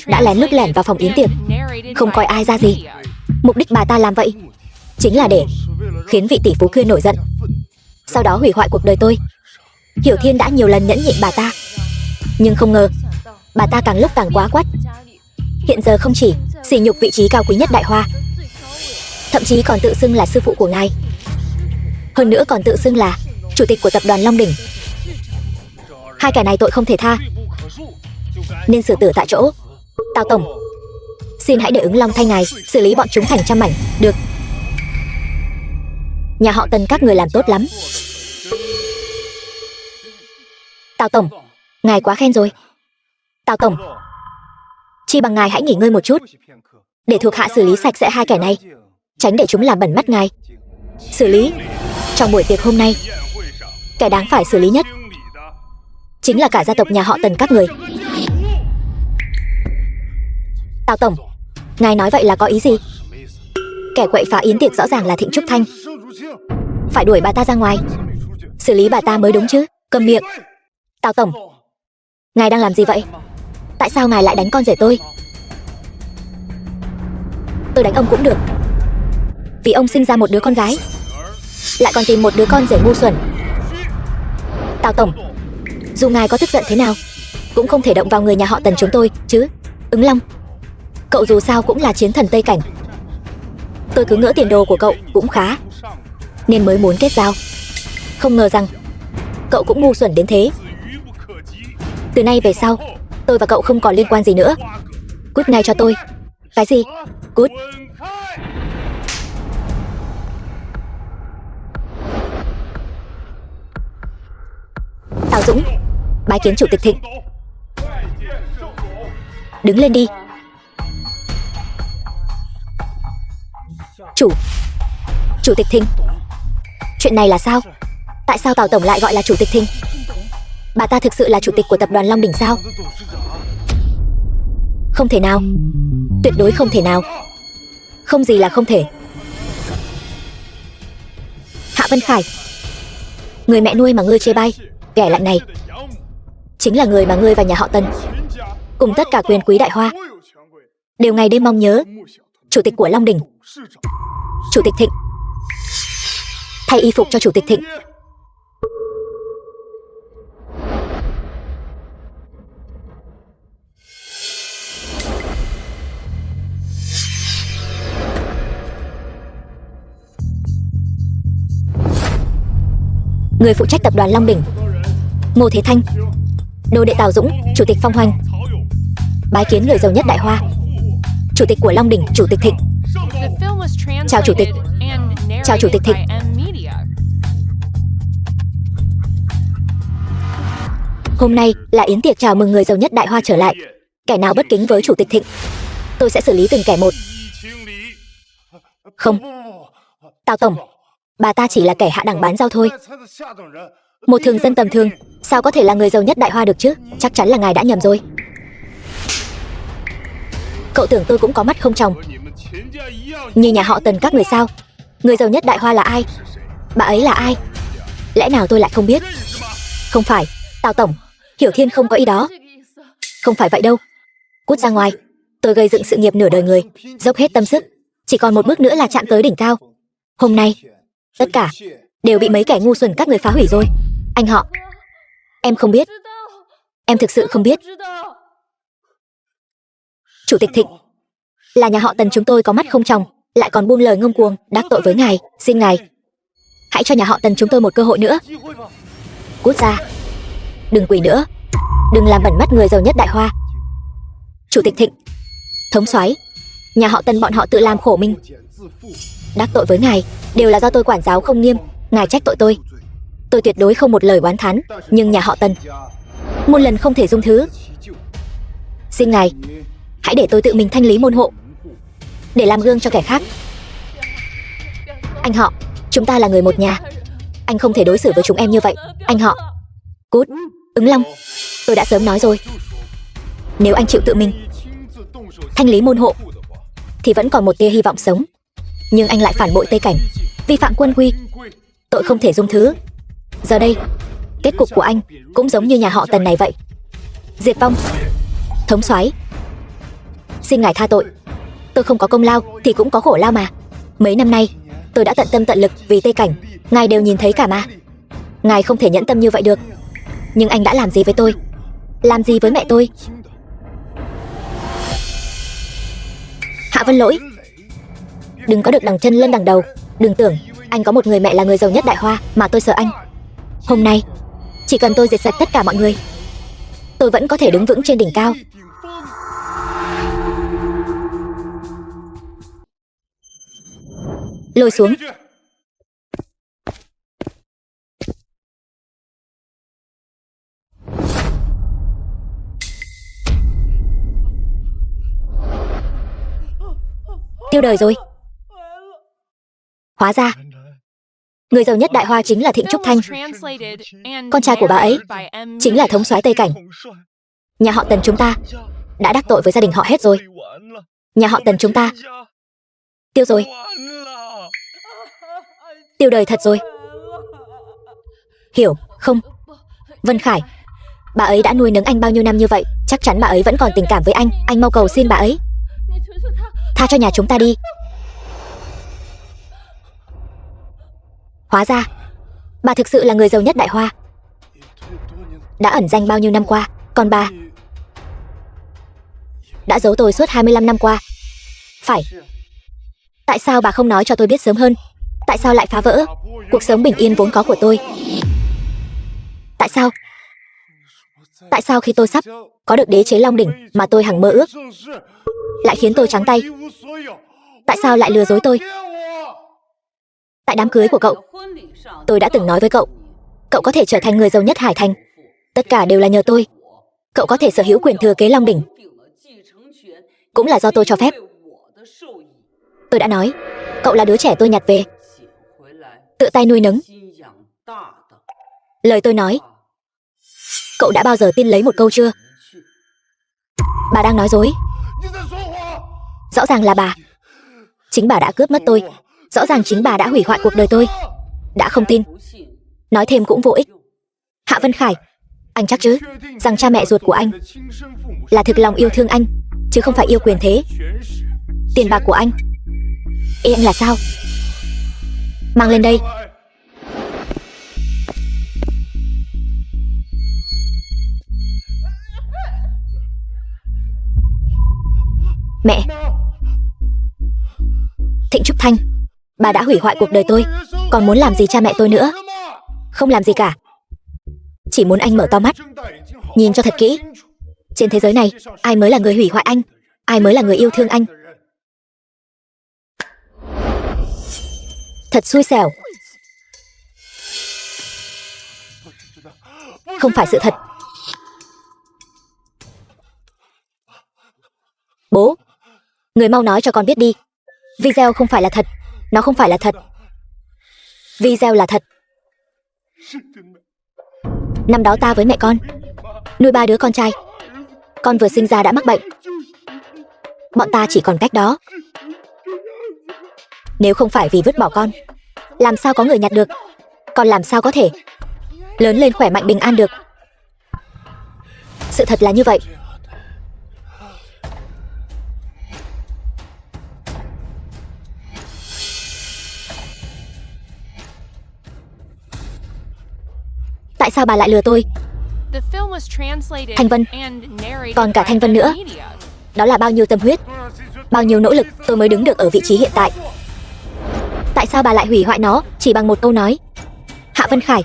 đã lén lút lẻn vào phòng yến tiệc, không coi ai ra gì. Mục đích bà ta làm vậy chính là để khiến vị tỷ phú kia nổi giận, sau đó hủy hoại cuộc đời tôi. Hiểu Thiên đã nhiều lần nhẫn nhịn bà ta, nhưng không ngờ bà ta càng lúc càng quá quắt. Hiện giờ không chỉ sỉ nhục vị trí cao quý nhất Đại Hoa, thậm chí còn tự xưng là sư phụ của ngài, hơn nữa còn tự xưng là chủ tịch của tập đoàn Long Đỉnh. Hai kẻ này tội không thể tha, nên xử tử tại chỗ. Tào tổng, xin hãy để Ứng Long thay ngài xử lý bọn chúng thành trăm mảnh. Được. Nhà họ Tần các người làm tốt lắm. Tào tổng, ngài quá khen rồi. Tào tổng, chi bằng ngài hãy nghỉ ngơi một chút, để thuộc hạ xử lý sạch sẽ hai kẻ này, tránh để chúng làm bẩn mắt ngài. Xử lý? Trong buổi tiệc hôm nay, kẻ đáng phải xử lý nhất chính là cả gia tộc nhà họ Tần các người. Tào tổng, ngài nói vậy là có ý gì? Kẻ quậy phá yến tiệc rõ ràng là Thịnh Trúc Thanh, phải đuổi bà ta ra ngoài, xử lý bà ta mới đúng chứ. Câm miệng. Tào tổng, ngài đang làm gì vậy? Tại sao ngài lại đánh con rể tôi? Tôi đánh ông cũng được, vì ông sinh ra một đứa con gái, lại còn tìm một đứa con rể ngu xuẩn. Tào tổng, dù ngài có tức giận thế nào cũng không thể động vào người nhà họ Tần chúng tôi chứ. Ứng Long, cậu dù sao cũng là chiến thần Tây Cảnh, tôi cứ ngỡ tiền đồ của cậu cũng khá nên mới muốn kết giao, không ngờ rằng cậu cũng ngu xuẩn đến thế. Từ nay về sau, tôi và cậu không còn liên quan gì nữa. Cút ngay cho tôi. Cái gì? Cút. Tào Dũng, bái kiến chủ tịch Thịnh. Đứng lên đi. Chủ tịch Thịnh, chuyện này là sao? Tại sao Tào tổng lại gọi là chủ tịch Thịnh? Bà ta thực sự là chủ tịch của tập đoàn Long Đỉnh sao? Không thể nào, tuyệt đối không thể nào. Không gì là không thể. Hạ Vân Khải, người mẹ nuôi mà ngươi chê bai, kẻ lạnh này chính là người mà ngươi và nhà họ Tần cùng tất cả quyền quý Đại Hoa đều ngày đêm mong nhớ. Chủ tịch của Long Đỉnh, chủ tịch Thịnh, thay y phục cho chủ tịch Thịnh. Người phụ trách tập đoàn Long Đỉnh, Ngô Thế Thanh. Đồ đệ Tào Dũng, chủ tịch Phong Hoành, bái kiến người giàu nhất Đại Hoa, chủ tịch của Long Đỉnh, chủ tịch Thịnh. Chào chủ tịch. Chào chủ tịch Thịnh. Hôm nay là yến tiệc chào mừng người giàu nhất Đại Hoa trở lại. Kẻ nào bất kính với chủ tịch Thịnh, tôi sẽ xử lý từng kẻ một. Không, Tào tổng, bà ta chỉ là kẻ hạ đẳng bán rau thôi. Một thường dân tầm thường sao có thể là người giàu nhất Đại Hoa được chứ? Chắc chắn là ngài đã nhầm rồi. Cậu tưởng tôi cũng có mắt không tròng như nhà họ Tần các người sao? Người giàu nhất Đại Hoa là ai? Bà ấy là ai? Lẽ nào tôi lại không biết? Không phải, Tào tổng, Hiểu Thiên không có ý đó. Không phải vậy đâu. Cút ra ngoài. Tôi gây dựng sự nghiệp nửa đời người, dốc hết tâm sức, chỉ còn một bước nữa là chạm tới đỉnh cao. Hôm nay tất cả đều bị mấy kẻ ngu xuẩn các người phá hủy rồi. Anh họ, em không biết. Em thực sự không biết. Chủ tịch Thịnh, là nhà họ Tần chúng tôi có mắt không tròng, lại còn buông lời ngông cuồng đắc tội với ngài. Xin ngài hãy cho nhà họ Tần chúng tôi một cơ hội nữa. Cút ra. Đừng quỳ nữa. Đừng làm bẩn mắt người giàu nhất Đại Hoa. Chủ tịch Thịnh, thống soái, nhà họ Tần bọn họ tự làm khổ mình. Đắc tội với ngài đều là do tôi quản giáo không nghiêm. Ngài trách tội tôi tuyệt đối không một lời oán thán. Nhưng nhà họ Tần muôn lần không thể dung thứ. Xin ngài hãy để tôi tự mình thanh lý môn hộ, để làm gương cho kẻ khác. Anh họ, chúng ta là người một nhà, anh không thể đối xử với chúng em như vậy. Anh họ. Cút. Ứng Long, tôi đã sớm nói rồi, nếu anh chịu tự mình thanh lý môn hộ thì vẫn còn một tia hy vọng sống. Nhưng anh lại phản bội Tây Cảnh, vi phạm quân quy, tội không thể dung thứ. Giờ đây kết cục của anh cũng giống như nhà họ Tần này vậy. Diệt vong. Thống soái, xin ngài tha tội. Tôi không có công lao thì cũng có khổ lao mà. Mấy năm nay tôi đã tận tâm tận lực vì Tây Cảnh, ngài đều nhìn thấy cả mà. Ngài không thể nhẫn tâm như vậy được. Nhưng anh đã làm gì với tôi? Làm gì với mẹ tôi? Hạ Vân Lỗi, đừng có được đằng chân lên đằng đầu. Đừng tưởng anh có một người mẹ là người giàu nhất Đại Hoa mà tôi sợ anh. Hôm nay chỉ cần tôi diệt sạch tất cả mọi người, tôi vẫn có thể đứng vững trên đỉnh cao. Lôi xuống. Tiêu đời rồi. Hóa ra người giàu nhất Đại Hoa chính là Thịnh Trúc Thanh. Con trai của bà ấy chính là thống soái Tây Cảnh. Nhà họ Tần chúng ta đã đắc tội với gia đình họ hết rồi. Nhà họ Tần chúng ta tiêu rồi. Tiêu đời thật rồi. Hiểu không? Vân Khải, bà ấy đã nuôi nấng anh bao nhiêu năm như vậy, chắc chắn bà ấy vẫn còn tình cảm với anh. Anh mau cầu xin bà ấy tha cho nhà chúng ta đi. Hóa ra bà thực sự là người giàu nhất Đại Hoa, đã ẩn danh bao nhiêu năm qua. Còn bà đã giấu tôi suốt 25 năm qua. Phải. Tại sao bà không nói cho tôi biết sớm hơn? Tại sao lại phá vỡ cuộc sống bình yên vốn có của tôi? Tại sao? Tại sao khi tôi sắp có được đế chế Long Đỉnh mà tôi hằng mơ ước, lại khiến tôi trắng tay? Tại sao lại lừa dối tôi? Tại đám cưới của cậu, tôi đã từng nói với cậu, cậu có thể trở thành người giàu nhất Hải Thành, Tất cả đều là nhờ tôi. Cậu có thể sở hữu quyền thừa kế Long đỉnh cũng là do tôi cho phép. Tôi đã nói, cậu là đứa trẻ tôi nhặt về, tự tay nuôi nấng. Lời tôi nói, cậu đã bao giờ tin lấy một câu chưa? Bà đang nói dối. Rõ ràng là bà. Chính bà đã cướp mất tôi. Rõ ràng chính bà đã hủy hoại cuộc đời tôi. Đã không tin, nói thêm cũng vô ích. Hạ Vân Khải, anh chắc chứ rằng cha mẹ ruột của anh là thực lòng yêu thương anh, chứ không phải yêu quyền thế, tiền bạc của anh. Ý anh là sao? Mang lên đây. Mẹ. Thịnh Trúc Thanh, bà đã hủy hoại cuộc đời tôi, còn muốn làm gì cha mẹ tôi nữa? Không làm gì cả. Chỉ muốn anh mở to mắt, nhìn cho thật kỹ. Trên thế giới này, ai mới là người hủy hoại anh? Ai mới là người yêu thương anh? Thật xui xẻo. Không phải sự thật. Bố, người mau nói cho con biết đi. Video không phải là thật. Nó không phải là thật. Video là thật. Năm đó ta với mẹ con nuôi 3 đứa con trai. Con vừa sinh ra đã mắc bệnh. Bọn ta chỉ còn cách đó. Nếu không phải vì vứt bỏ con, làm sao có người nhặt được? Còn làm sao có thể lớn lên khỏe mạnh bình an được? Sự thật là như vậy. Tại sao bà lại lừa tôi? Thanh Vân, còn cả Thanh Vân nữa. Đó là bao nhiêu tâm huyết, bao nhiêu nỗ lực tôi mới đứng được ở vị trí hiện tại. Tại sao bà lại hủy hoại nó chỉ bằng một câu nói? Hạ Vân Khải,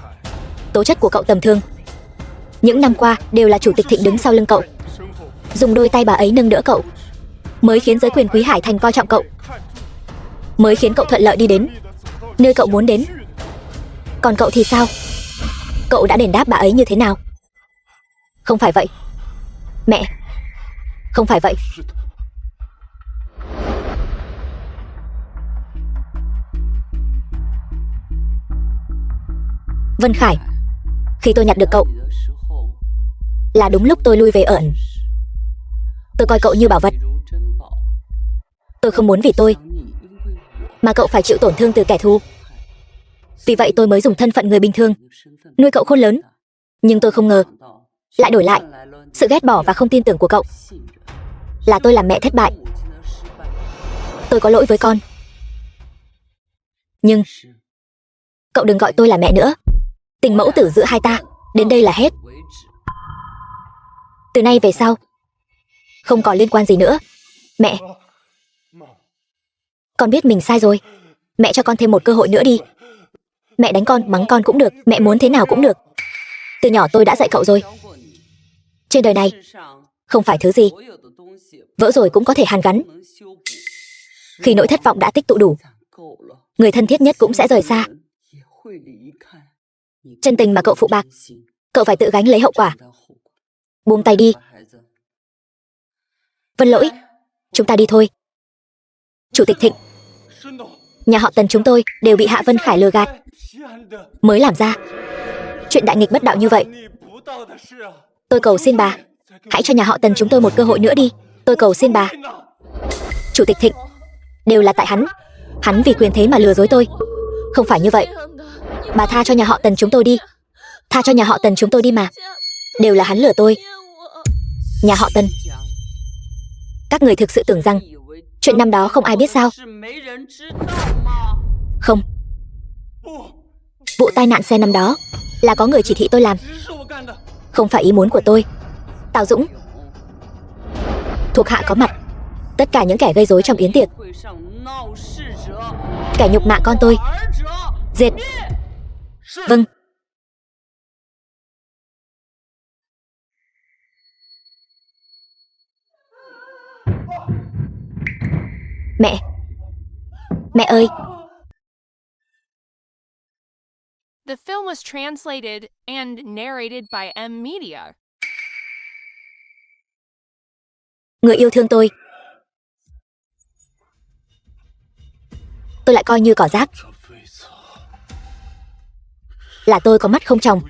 tố chất của cậu tầm thường. Những năm qua đều là Chủ tịch Thịnh đứng sau lưng cậu, dùng đôi tay bà ấy nâng đỡ cậu, mới khiến giới quyền quý Hải Thành coi trọng cậu, mới khiến cậu thuận lợi đi đến nơi cậu muốn đến. Còn cậu thì sao? Cậu đã đền đáp bà ấy như thế nào? Không phải vậy. Mẹ, không phải vậy. Vân Khải, khi tôi nhặt được cậu là đúng lúc tôi lui về ẩn. Tôi coi cậu như bảo vật. Tôi không muốn vì tôi mà cậu phải chịu tổn thương từ kẻ thù. Vì vậy tôi mới dùng thân phận người bình thường nuôi cậu khôn lớn. Nhưng tôi không ngờ lại đổi lại sự ghét bỏ và không tin tưởng của cậu. Là tôi làm mẹ thất bại. Tôi có lỗi với con. Nhưng cậu đừng gọi tôi là mẹ nữa. Tình mẫu tử giữa hai ta đến đây là hết. Từ nay về sau không còn liên quan gì nữa. Mẹ, con biết mình sai rồi. Mẹ cho con thêm một cơ hội nữa đi. Mẹ đánh con, mắng con cũng được. Mẹ muốn thế nào cũng được. Từ nhỏ tôi đã dạy cậu rồi. Trên đời này không phải thứ gì vỡ rồi cũng có thể hàn gắn. Khi nỗi thất vọng đã tích tụ đủ, người thân thiết nhất cũng sẽ rời xa. Chân tình mà cậu phụ bạc, cậu phải tự gánh lấy hậu quả. Buông tay đi. Vân Lỗi, chúng ta đi thôi. Chủ tịch Thịnh, nhà họ Tần chúng tôi đều bị Hạ Vân Khải lừa gạt mới làm ra chuyện đại nghịch bất đạo như vậy. Tôi cầu xin bà, hãy cho nhà họ Tần chúng tôi một cơ hội nữa đi. Tôi cầu xin bà. Chủ tịch Thịnh, đều là tại hắn. Hắn vì quyền thế mà lừa dối tôi. Không phải như vậy. Bà tha cho nhà họ Tần chúng tôi đi. Tha cho nhà họ Tần chúng tôi đi mà. Đều là hắn lừa tôi. Nhà họ Tần, các người thực sự tưởng rằng chuyện năm đó không ai biết sao? Không. Vụ tai nạn xe năm đó là có người chỉ thị tôi làm. Không phải ý muốn của tôi. Tào Dũng, thuộc hạ có mặt. Tất cả những kẻ gây rối trong yến tiệc, kẻ nhục mạ con tôi, diệt. Vâng. Mẹ. Mẹ ơi. The film was translated and narrated by M Media. Người yêu thương tôi lại coi như cỏ rác. Là tôi có mắt không tròng.